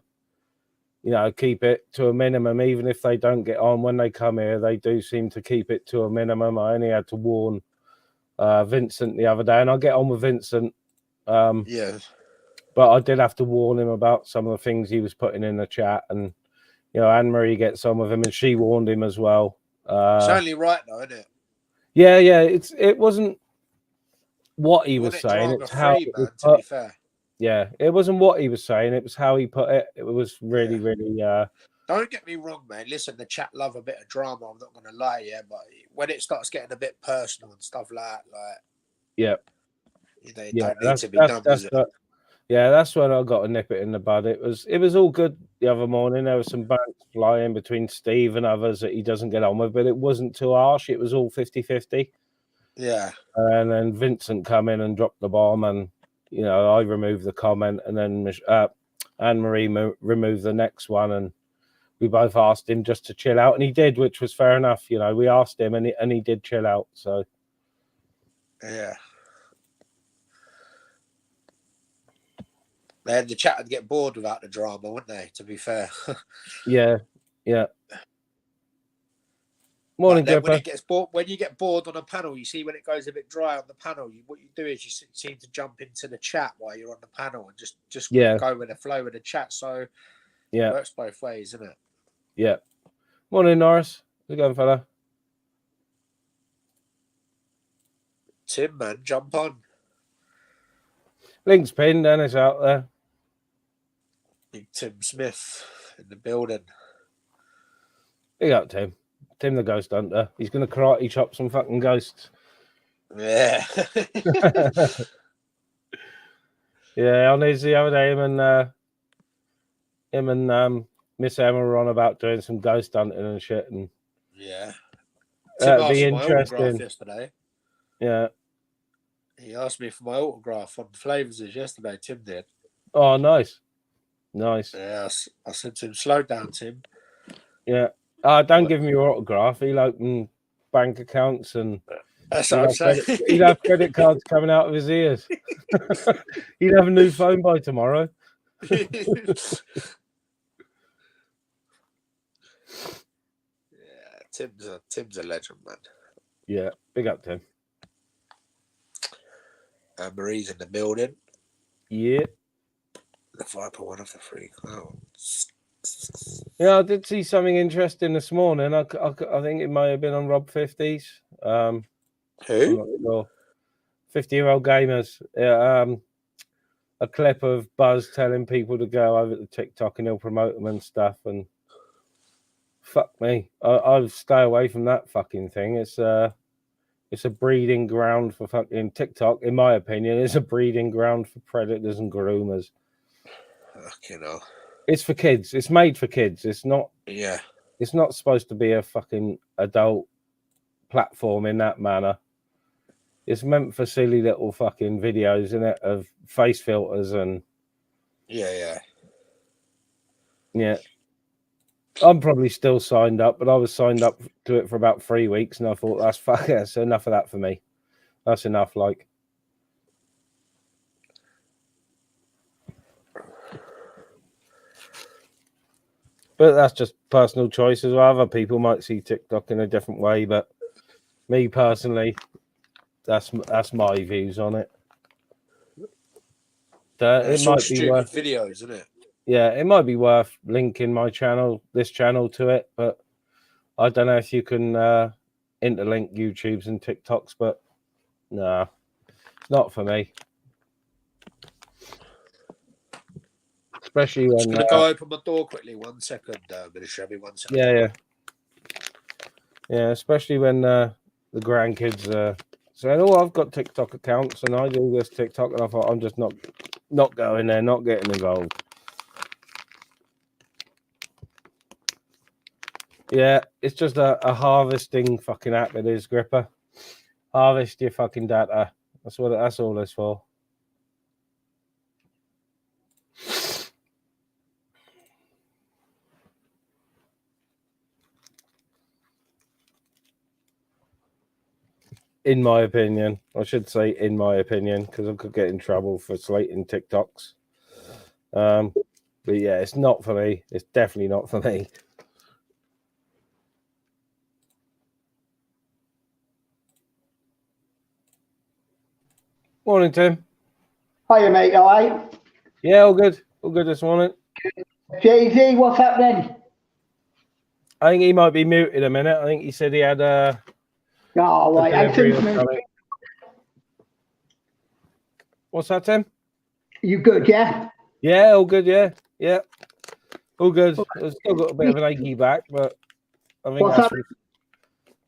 keep it to a minimum, even if they don't get on when they come here. They do seem to keep it to a minimum. I only had to warn Vincent the other day, and I get on with Vincent. But I did have to warn him about some of the things he was putting in the chat, and Anne-Marie gets on with him, and she warned him as well. It's only right though, isn't it? Yeah. It wasn't what he was saying. It's how it was to be fair. Yeah, it wasn't what he was saying. It was how he put it. It was really. Don't get me wrong, man. Listen, the chat love a bit of drama. I'm not going to lie, but when it starts getting a bit personal and stuff like that, don't need to be done. Yeah, that's when I got to nip it in the bud. It was all good the other morning. There was some banks flying between Steve and others that he doesn't get on with, but it wasn't too harsh. It was all 50-50. Yeah. And then Vincent come in and dropped the bomb, and I removed the comment, and then Anne-Marie removed the next one, and we both asked him just to chill out, and he did, which was fair enough. We asked him, and he did chill out. So yeah. The chat would get bored without the drama, wouldn't they? To be fair. yeah. Morning, when Gripper. it gets bored, when you get bored on a panel, you see when it goes a bit dry on the panel, what you do is you seem to jump into the chat while you're on the panel and just go with the flow with the chat. So it works both ways, isn't it? Yeah. Morning, Norris. How's it going, fella? Tim, man, jump on. Link's pinned, Dennis out there. Big Tim Smith in the building. Big up, Tim. Tim the Ghost Hunter. He's going to karate chop some fucking ghosts. Yeah. Yeah, on his the other day, him and Miss Emma were on about doing some ghost hunting and shit. And yeah. That'd be interesting. Yesterday. Yeah. He asked me for my autograph on Flavors yesterday. Tim did. Oh, nice. Nice. Yeah, I said to him, slow down, Tim. Yeah. Don't give him your autograph. He'll open bank accounts and that's what I'm saying. He'd have credit cards coming out of his ears. He'd have a new phone by tomorrow. Yeah, Tim's a legend, man. Yeah, big up Tim. Marie's in the building. Yeah. The Viper, one of the three clowns. Yeah, I did see something interesting this morning. I think it might have been on Rob 50s. Who? 50-year-old gamers. A clip of Buzz telling people to go over to TikTok and he'll promote them and stuff. And fuck me, I'll stay away from that fucking thing. It's a breeding ground for fucking TikTok, in my opinion. It's a breeding ground for predators and groomers. Fucking hell. It's for kids. It's made for kids. It's not. Yeah. It's not supposed to be a fucking adult platform in that manner. It's meant for silly little fucking videos, isn't it, of face filters and. Yeah. I'm probably still signed up, but I was signed up to it for about 3 weeks, and I thought that's enough of that for me. That's enough, like. But that's just personal choice as well. Other people might see TikTok in a different way, but me personally, that's my views on it. It might be worth videos, isn't it? Yeah, it might be worth linking this channel to it, but I don't know if you can interlink YouTubes and TikToks, but no, it's not for me. Especially when. I'm just going to go open my door quickly. 1 second, Chevy. 1 second. Yeah, especially when the grandkids are saying, "Oh, I've got TikTok accounts and I do this TikTok," and I thought, I'm just not going there, not getting involved. Yeah, it's just a harvesting fucking app. It is, Gripper. Harvest your fucking data. That's all it's for. In my opinion, I should say in my opinion, because I could get in trouble for slating TikToks. But yeah, it's not for me. It's definitely not for me. Morning, Tim. Hiya, mate. All right? Yeah, all good. All good this morning. Jay-Z, what's happening? I think he might be muted a minute. I think he said he had Oh, right. What's that, Tim? You good, yeah? Yeah, all good, yeah. All good. I've still got a bit of an achy back, but I think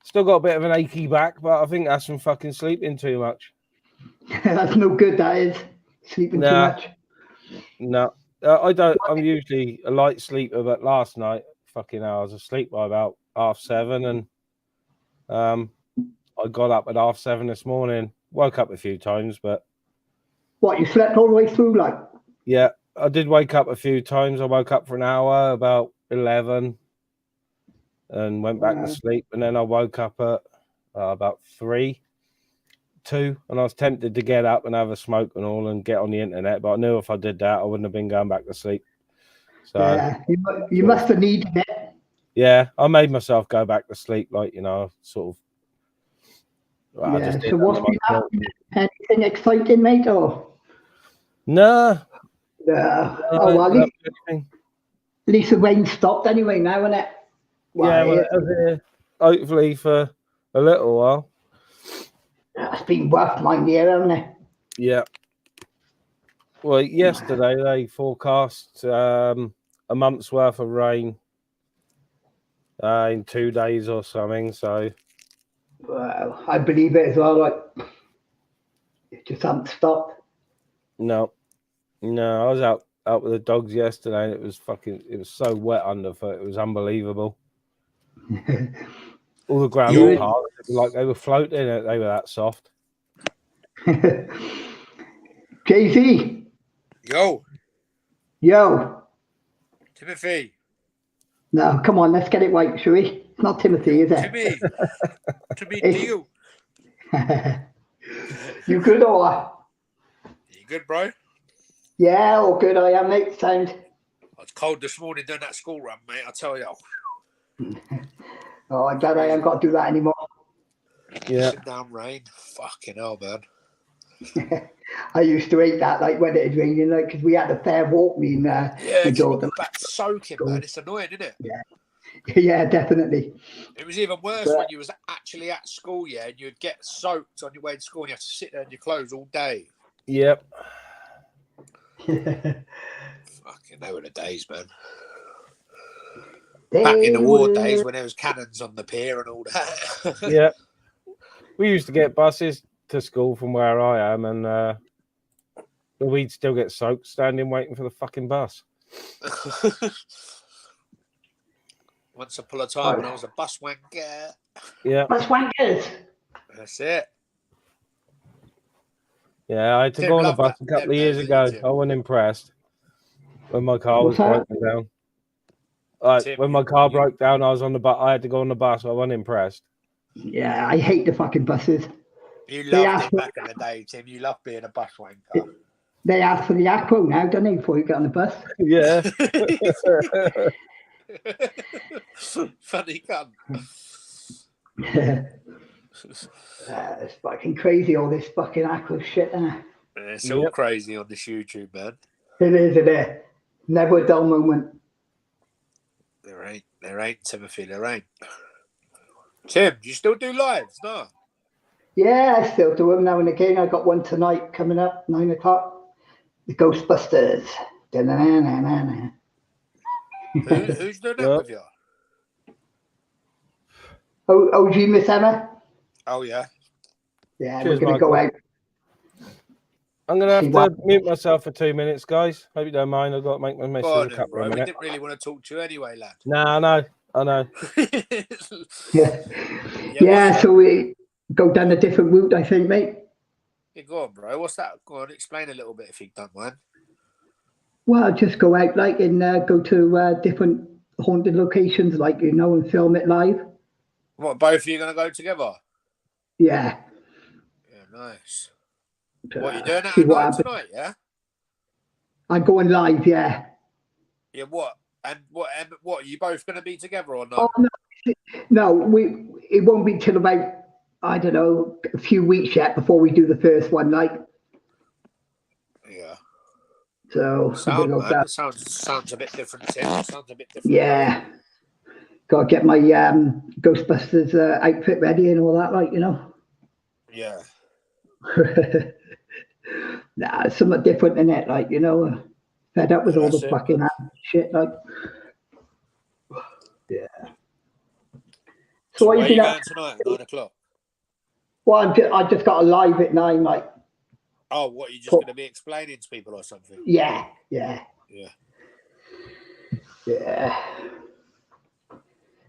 still got a bit of an achy back, but I think that's from fucking sleeping too much. That's no good, that is. Sleeping too much. No, I don't. I'm usually a light sleeper, but last night, fucking hell, I was asleep by about 7:30, and I got up at 7:30 this morning. Woke up a few times, but What, you slept all the way through, like? yeah, I did wake up a few times. I woke up for an hour about 11, and went back to sleep, and then I woke up at about 3, 2, and I was tempted to get up and have a smoke and all and get on the internet, but I knew if I did that, I wouldn't have been going back to sleep. So Yeah, you must have needed it. yeah, I made myself go back to sleep, like, you know, sort of. Well, I Yeah. just did So that what's to been myself. happening? Anything exciting, mate? Or No, oh well, at least the rain stopped anyway now, isn't it? yeah, well, hopefully for a little while. It's been rough, mine here, hasn't it? Yeah. Well, yesterday they forecast a month's worth of rain in 2 days or something. So, Well, I believe it as well. Like, it just hasn't stopped. no, I was out with the dogs yesterday, and it was so wet underfoot. It was unbelievable. All the gravel parts, like they were floating. They were that soft. JZ. Yo. Timothy. No, come on, let's get it right, shall we? It's not Timothy, is it? Timmy deal. You good or what? You good, bro? Yeah, all good. I am, mate. Sound. It's cold this morning doing that school run, mate. I tell you. Oh, I doubt I ain't got to do that anymore. Yeah. Sit down, rain. Fucking hell, man. I used to hate that, like when it was raining, like because we had a fair walk. Yeah, because you got back soaking, man. It's annoying, isn't it? Yeah. Yeah, definitely. It was even worse when you was actually at school, yeah, and you'd get soaked on your way to school and you have to sit there in your clothes all day. Yep. Fucking, they were the days, man. Back in the war days when there was cannons on the pier and all that. Yeah. We used to get buses to school from where I am, and we'd still get soaked standing waiting for the fucking bus. Once upon a time when I was a bus wanker. Yeah. Bus wankers. That's it. Yeah, I had to go on a bus a couple of years ago. I wasn't impressed when my car was broken down. When my car broke down, I was on the bus. I had to go on the bus. I wasn't impressed. Yeah, I hate the fucking buses. You loved it back in the day, Tim. You loved being a bus wanker. They ask for the aqua now, don't they, before you get on the bus? Yeah. Funny cunt. It's fucking crazy, all this fucking aqua shit, isn't it? It's all crazy on this YouTube, man. It is, it is. Never a dull moment. There ain't, Timothy, there ain't. Tim, do you still do lives? No. Yeah, I still do them now and again. I got one tonight coming up, 9 o'clock. The Ghostbusters. Who's doing that with you? OG Miss Emma. Oh, yeah. Yeah, cheers, we're going to go out. I'm going to have to mute myself for 2 minutes, guys. Hope you don't mind. I've got to make my message a couple of minutes. We didn't really want to talk to you anyway, lad. No, I know. Yeah, so we go down a different route, I think, mate. Yeah, go on, bro. What's that? Go on, explain a little bit if you don't mind. Well, just go out, like, and go to different haunted locations, like, you know, and film it live. What, both of you going to go together? Yeah. Yeah, nice. What, you doing that at night tonight, yeah? I'm going live, yeah. Yeah, what? And what are you both going to be together or not? Oh, no, it won't be till about, I don't know, a few weeks yet before we do the first one, like. Yeah. So sounds a bit different, Tim. Sounds a bit different. Yeah. Got to get my Ghostbusters outfit ready and all that, like, you know. Yeah. Nah, it's something different in it, like, you know. Fed up with all the fucking shit, like. Yeah. So where are you going tonight at 9 o'clock? Well, I just got a live at 9, like. Oh, what, you're just going to be explaining to people or something? Yeah.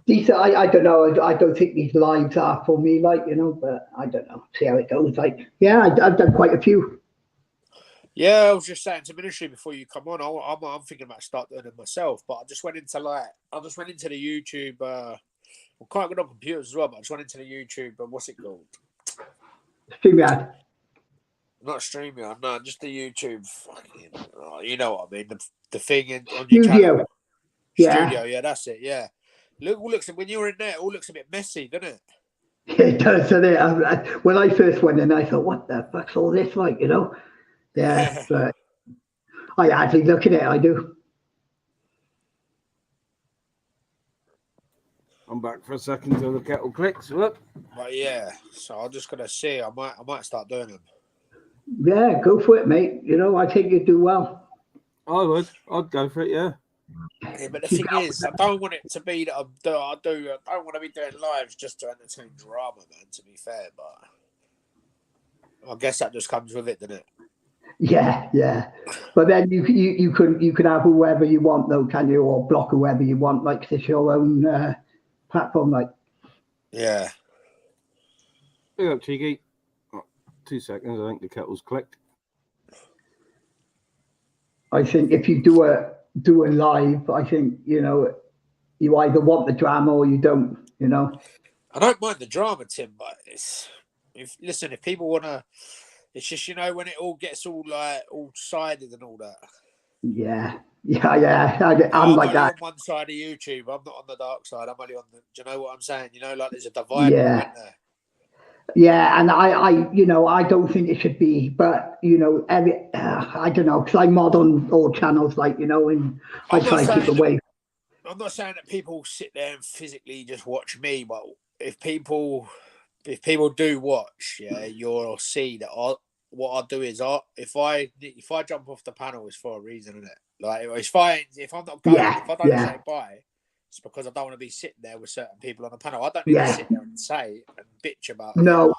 These, I don't know. I don't think these lives are for me, like, you know, but I don't know. See how it goes. Like, yeah, I've done quite a few. Yeah, I was just saying to ministry before you come on. I'm thinking about start doing it myself, but I just went into the YouTube. I'm quite good on computers as well, but I just went into the YouTube. What's it called? StreamYard. Not StreamYard, no, just the YouTube. Fucking, you know what I mean? The thing on your channel. Studio, yeah, that's it. Yeah. Looks when you're in there, it all looks a bit messy, doesn't it? It does, doesn't it? When I first went in, I thought, what the fuck's all this like, you know? Yeah, but I actually look at it, I do. I'm back for a second till the kettle clicks. Whoop. But yeah, so I'm just gonna see. I might start doing them. Yeah, go for it, mate. You know, I think you do well. I would. I'd go for it, yeah. Yeah, but the thing is, I don't want it to be that I don't want to be doing lives just to entertain drama, man. To be fair, but I guess that just comes with it, doesn't it? Yeah. But then you could have whoever you want, though, can you? Or block whoever you want, like it's your own platform, like. Yeah. Pick up, Cheeky. 2 seconds. I think the kettle's clicked. I think if you do a live, I think, you know, you either want the drama or you don't, you know. I don't mind the drama, Tim, but if people wanna, it's just, you know, when it all gets all sided and all that. Yeah. I'm like that. On one side of YouTube. I'm not on the dark side. I'm only on the. Do you know what I'm saying? You know, like there's a divide. Yeah. There. Yeah, and I, you know, I don't think it should be, but you know, I don't know, because I mod on all channels, like, you know, and I try to keep away. I'm not saying that people sit there and physically just watch me, but if people do watch, yeah, you'll see that what I do is if I jump off the panel, it's for a reason, isn't it? Like it's fine if I'm not going, if I don't say bye. It's because I don't want to be sitting there with certain people on the panel. I don't need to sit there and say and bitch about it. No,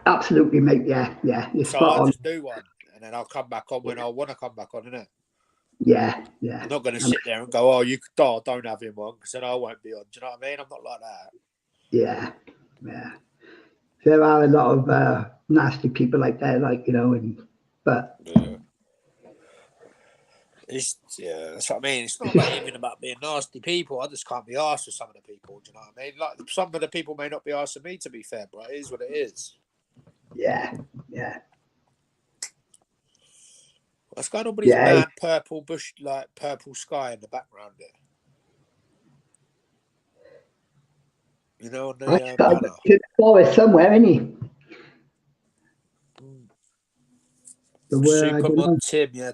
absolutely, mate. Yeah. So I'll just do one, and then I'll come back on when I want to come back on, innit? Yeah. I'm not going to sit there and go, oh, don't have him on, because then I won't be on. Do you know what I mean? I'm not like that. Yeah. There are a lot of nasty people like that, like, you know, but. Yeah. That's what I mean. It's not even about being nasty people. I just can't be asked with some of the people. Do you know what I mean? Like some of the people may not be asked of me, to be fair, but it is what it is. Yeah. What's going on with this mad purple bush, like purple sky in the background there? You know, on the forest somewhere, isn't he? Supermod Tim, yeah,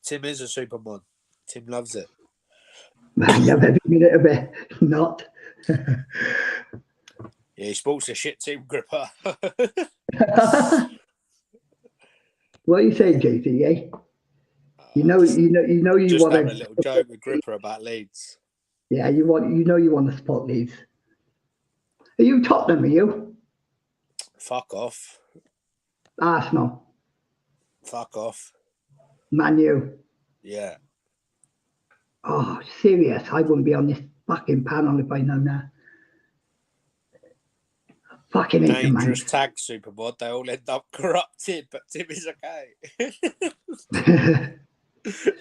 Tim is a supermod. Tim loves it. Yeah, maybe a little bit not. Yeah, he sports a shit team gripper. What are you saying, JT? Eh? You know, you just want having a little joke with Gripper about Leeds. Yeah, you want to support Leeds. Are you Tottenham? Are you? Fuck off. Arsenal. Fuck off. Man U. Yeah. Oh, serious? I wouldn't be on this fucking panel if I know that. Fucking hate them, man. Dangerous tag, Supermod. They all end up corrupted, but Tim is okay.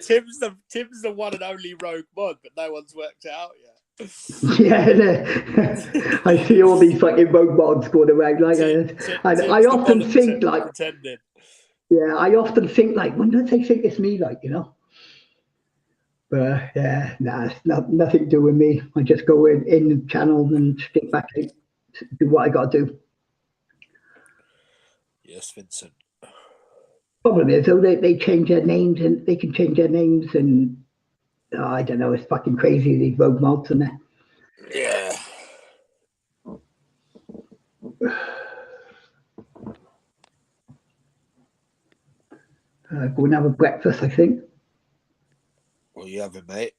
Tim's the one and only rogue mod, but no one's worked it out yet. Yeah, I see all these fucking rogue mods going around. Like, I often think like, pretending. Yeah, I often think like, when do they think it's me? Like, you know. But yeah, nah, it's nothing to do with me. I just go in the channel and stick back to do what I got to do. Yes, Vincent. Problem is, though, they change their names and they can change their names and I don't know. It's fucking crazy, these rogue mods and that. Yeah. Go and have a breakfast, I think. What are you having, mate?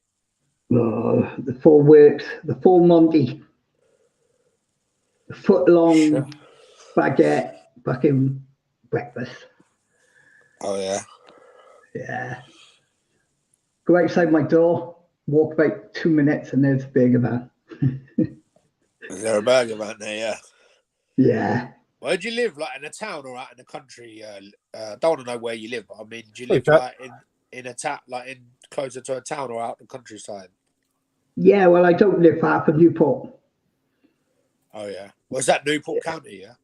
Oh, the full works, the full Monty, the foot long baguette, fucking breakfast. Oh yeah. Yeah. Go outside my door, walk about 2 minutes, and there's a burger van. Is there a burger van there? Yeah. Yeah. Where do you live? Like in a town or out in the country? Don't want to know where you live, but I mean, do you live like in a town, like in closer to a town or out in the countryside? Yeah, well, I don't live far from Newport. Oh yeah. Was that Newport County? Yeah.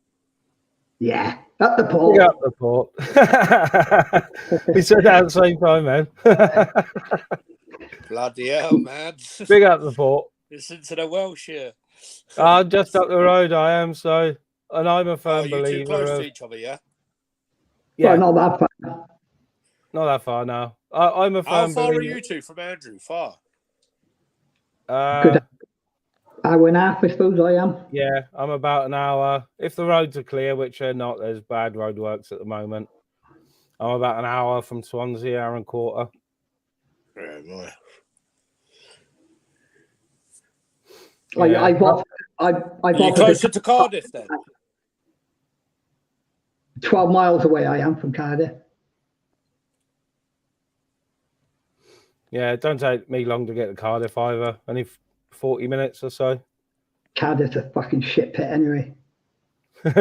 Yeah, up the port. Big up the port. We said that at the same time, man. Bloody hell, man. Big up the port. Listen to the Welsh here. I'm just up the road, I am, so, and I'm a firm you believer too close of, to each other, yeah? yeah, Well, not that far. not that far now. I'm a How firm far believer. are you two from Andrew? Far? Good hour and a half, I suppose I am. Yeah, I'm about an hour. If the roads are clear, which they're not, there's bad roadworks at the moment. I'm about an hour from Swansea, hour and a quarter. Yeah, boy. Yeah. I've Are you closer to Cardiff then? 12 miles away I am from Cardiff. Yeah, it don't take me long to get to Cardiff either. Only 40 minutes or so. Cardiff's a fucking shit pit anyway. I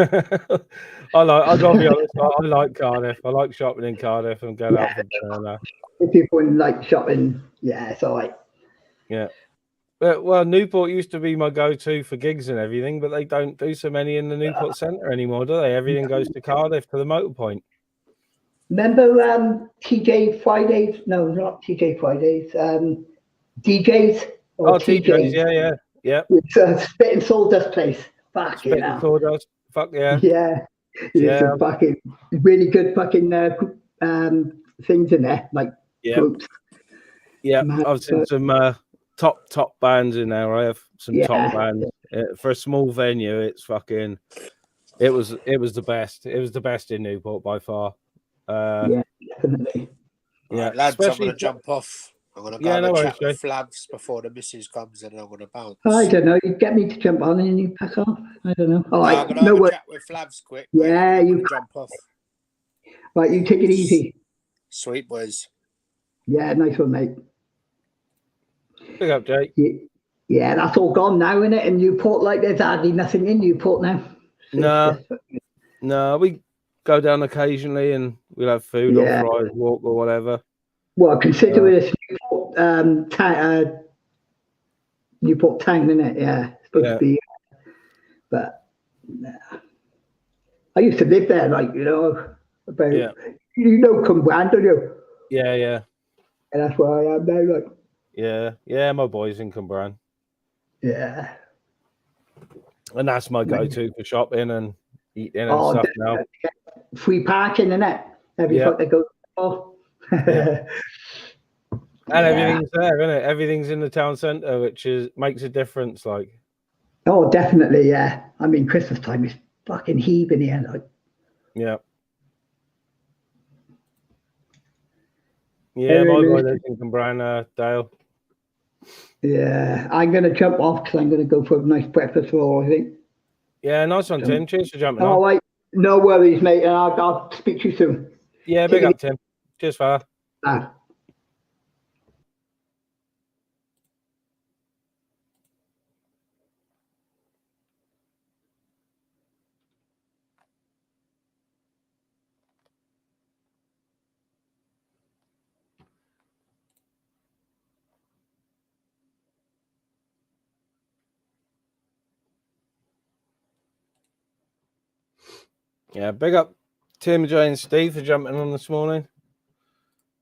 gotta be honest, I like Cardiff. I like shopping in Cardiff and going out for dinner now. If people like shopping, yeah, it's all right. Yeah. Well, Newport used to be my go-to for gigs and everything, but they don't do so many in the Newport Centre anymore, do they? Everything goes to Cardiff, to the Motor Point. Remember TJ Fridays? No, not TJ Fridays. DJs? Oh, TJs, yeah. It's Spit and Sawdust place. Spit and Sawdust. Fuck yeah. Yeah. It's a fucking really good fucking things in there, like groups. Yeah, I've seen some top bands in there. I have some top bands. For a small venue, it's fucking it was the best. It was the best in Newport by far. Yeah, definitely. Yeah, right, lads, I'm gonna jump off. I'm gonna go and chat with Flavs before the missus comes and I'm gonna bounce. I don't know. You get me to jump on and then you pack off. I don't know. All right, I'm gonna have a chat with Flavs quick. Yeah, you jump off. Right, you take it easy. Sweet boys. Yeah, nice one, mate. Big up, Jake. Yeah, that's all gone now, isn't it? In Newport, like there's hardly nothing in Newport now. No, we go down occasionally and we'll have food or fries, walk or whatever. Well, consider it Newport town, isn't it? Yeah, it's supposed to be. But I used to live there, like, you know, about, you know, Cumbrae, don't you? Yeah. And that's where I am now, like. Yeah, my boy's in Cumbrae. Yeah. And that's my go-to for shopping and eating and stuff now. Free parking, innit? Every fuck they go for. And everything's there, isn't it? Everything's in the town centre, which makes a difference. Like, oh, definitely, yeah. I mean, Christmas time is fucking heaving here, like. Yeah. Yeah, my boy lives in Cumbrae, Dale. Yeah, I'm gonna jump off because I'm gonna go for a nice breakfast for all, I think. Yeah, nice one, Tim. Cheers for jumping on. All right, no worries, mate. And I'll speak to you soon. Yeah, big up, Tim. Cheers, fella. Yeah, big up Tim, Jay, and Steve for jumping on this morning.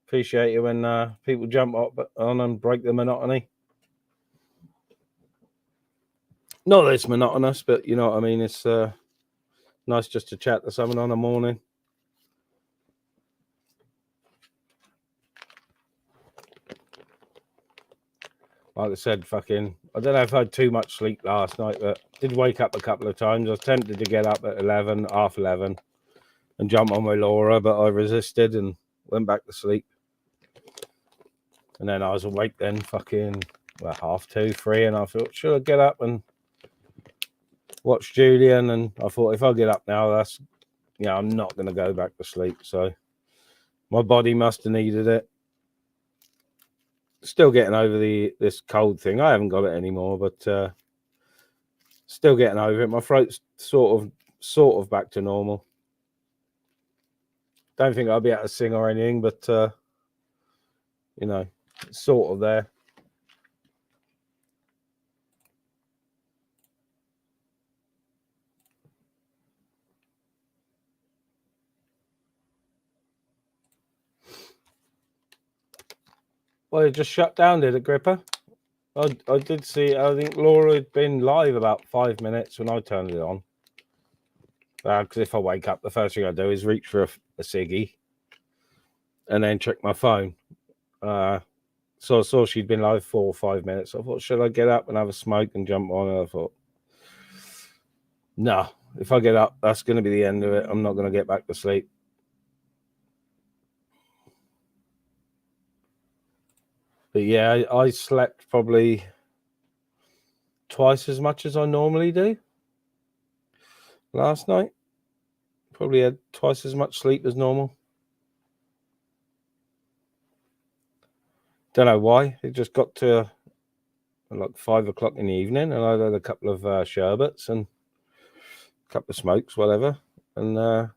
Appreciate you when people jump on and break the monotony. Not that it's monotonous, but you know what I mean. It's nice just to chat to someone on a morning. Like I said, I don't know if I had too much sleep last night, but did wake up a couple of times. I was tempted to get up at 11, half 11, and jump on with Laura, but I resisted and went back to sleep. And then I was awake then, half 2, 3, and I thought, should I get up and watch Julian? And I thought, if I get up now, I'm not going to go back to sleep. So My body must have needed it. Still getting over this cold thing. I haven't got it anymore, but still getting over it. My throat's sort of back to normal. Don't think I'll be able to sing or anything, but you know, it's sort of there. Well, it just shut down, did it, Gripper? I did see, I think Laura had been live about 5 minutes when I turned it on. Because if I wake up, the first thing I do is reach for a ciggy and then check my phone. So I saw she'd been live 4 or 5 minutes. I thought, should I get up and have a smoke and jump on? And I thought, no, if I get up, that's going to be the end of it. I'm not going to get back to sleep. But yeah, I slept probably twice as much as I normally do last night. Probably had twice as much sleep as normal. Don't know why. It just got to like 5 o'clock in the evening, and I had a couple of sherbets and a couple of smokes, whatever. And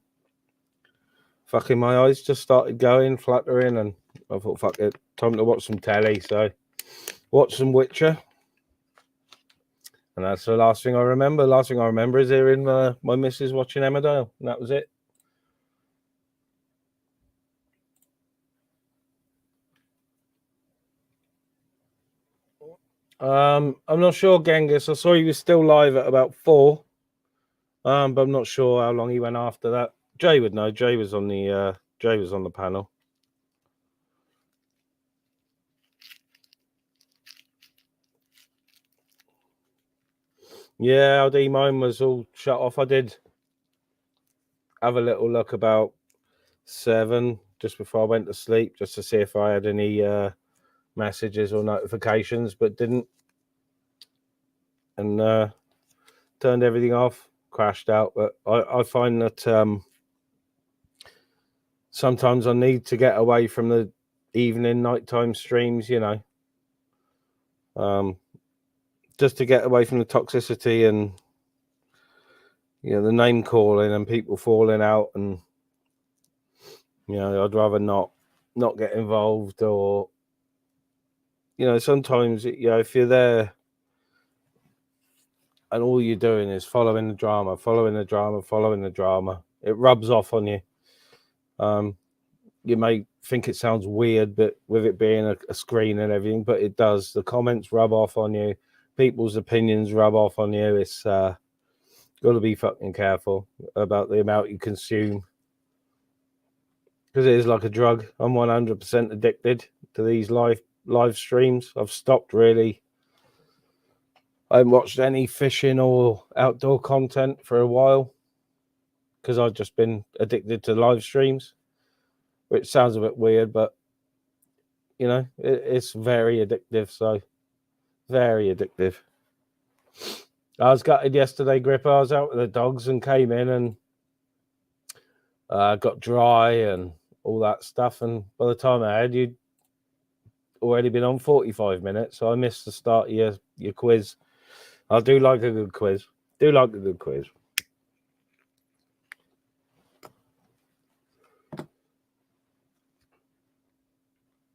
fucking my eyes just started going, fluttering, and I thought, fuck it, time to watch some telly. So watch some Witcher. And that's the last thing I remember. Last thing I remember is hearing my missus watching Emmerdale, and that was it. I'm not sure, Genghis. I saw he was still live at about 4. But I'm not sure how long he went after that. Jay would know. Jay was on the panel. Yeah, LD, mine was all shut off. I did have a little look about 7 just before I went to sleep, just to see if I had any messages or notifications, but didn't. And turned everything off, crashed out. But I find that sometimes I need to get away from the evening, nighttime streams, you know, just to get away from the toxicity and, you know, the name calling and people falling out. And, you know, I'd rather not get involved. Or, you know, sometimes, you know, if you're there and all you're doing is following the drama, it rubs off on you. You may think it sounds weird, but with it being a screen and everything, but it does. The comments rub off on you. People's opinions rub off on you. It's got to be fucking careful about the amount you consume, because it is like a drug. I'm 100% addicted to these live streams. I've stopped really. I haven't watched any fishing or outdoor content for a while because I've just been addicted to live streams, which sounds a bit weird, but, you know, it's very addictive. So, very addictive. I was gutted yesterday, Gripper. I was out with the dogs and came in and got dry and all that stuff. And by the time I had, you'd already been on 45 minutes. So I missed the start of your quiz. I do like a good quiz.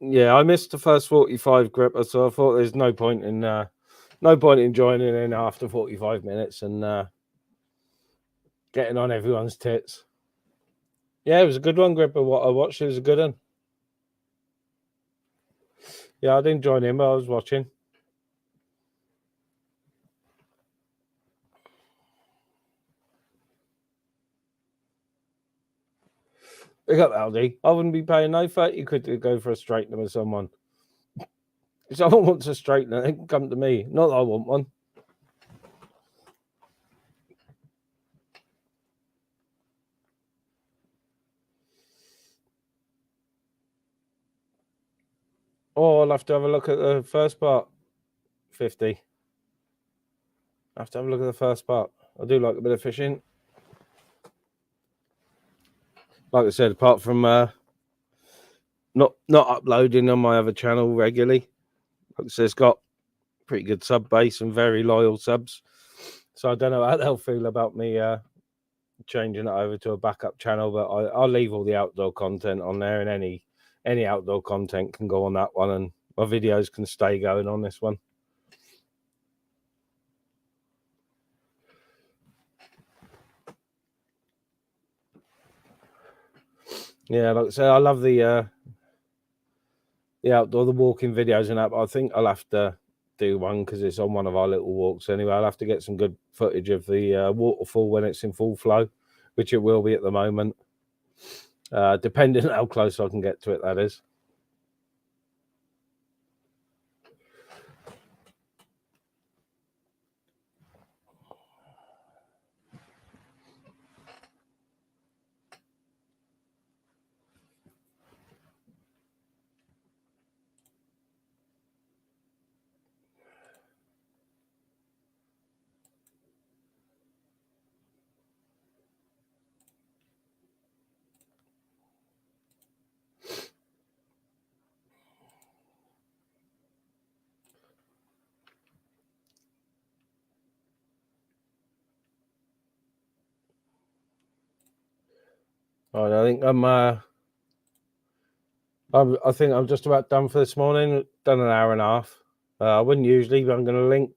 Yeah, I missed the first 45, Gripper, so I thought there's no point in joining in after 45 minutes and getting on everyone's tits. Yeah, it was a good one, Gripper. What I watched, it was a good one. Yeah, I didn't join in, but I was watching. Pick up, Aldi. I wouldn't be paying no 30 quid to go for a straightener with someone. If someone wants a straightener, they can come to me. Not that I want one. Oh, I'll have to have a look at the first part. 50. I have to have a look at the first part. I do like a bit of fishing. Like I said, apart from not uploading on my other channel regularly. Like I said, it's got pretty good sub base and very loyal subs. So I don't know how they'll feel about me changing it over to a backup channel, but I'll leave all the outdoor content on there, and any outdoor content can go on that one, and my videos can stay going on this one. Yeah, like I say, I love the outdoor, the walking videos and that, but I think I'll have to do one because it's on one of our little walks anyway. I'll have to get some good footage of the waterfall when it's in full flow, which it will be at the moment, depending on how close I can get to it, that is. All right, I think I'm just about done for this morning. Done an hour and a half. I wouldn't usually, but I'm going to link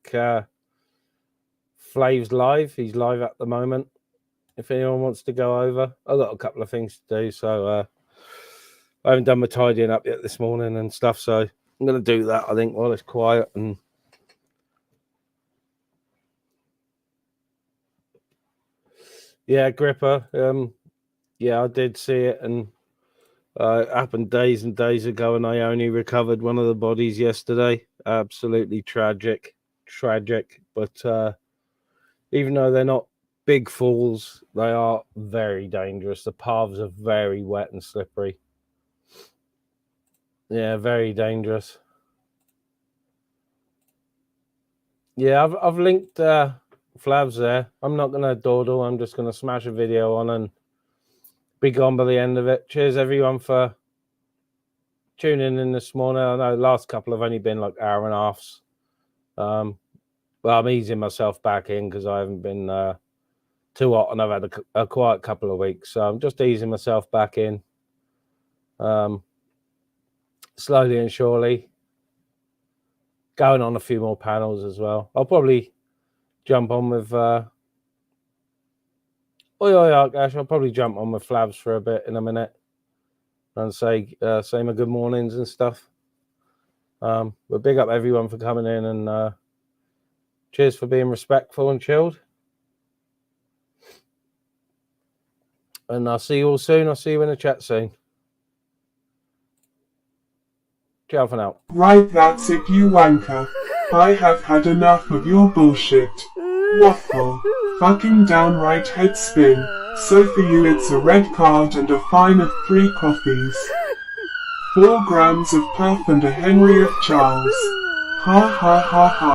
Flav's live. He's live at the moment. If anyone wants to go over, I've got a couple of things to do, so I haven't done my tidying up yet this morning and stuff. So I'm going to do that, I think, while it's quiet. And yeah, Gripper. Yeah, I did see it, and it happened days and days ago, and I only recovered one of the bodies yesterday. Absolutely tragic. But even though they're not big falls, they are very dangerous. The paths are very wet and slippery. Yeah, very dangerous. Yeah, I've linked Flavs there. I'm not going to dawdle. I'm just going to smash a video on and be gone by the end of it. Cheers everyone for tuning in this morning. I know the last couple have only been like hour and a halves. Well, I'm easing myself back in because I haven't been too hot and I've had a quiet couple of weeks. So I'm just easing myself back in slowly and surely. Going on a few more panels as well. I'll probably jump on with Arkash. I'll probably jump on with Flavs for a bit in a minute and say my good mornings and stuff. But big up everyone for coming in, and cheers for being respectful and chilled. And I'll see you all soon. I'll see you in the chat soon. Ciao for now. Right, that's it, you wanker. I have had enough of your bullshit. Waffle. Fucking downright head spin. So for you it's a red card and a fine of 3 coffees. 4 grams of puff and a Henry of Charles. Ha ha ha ha.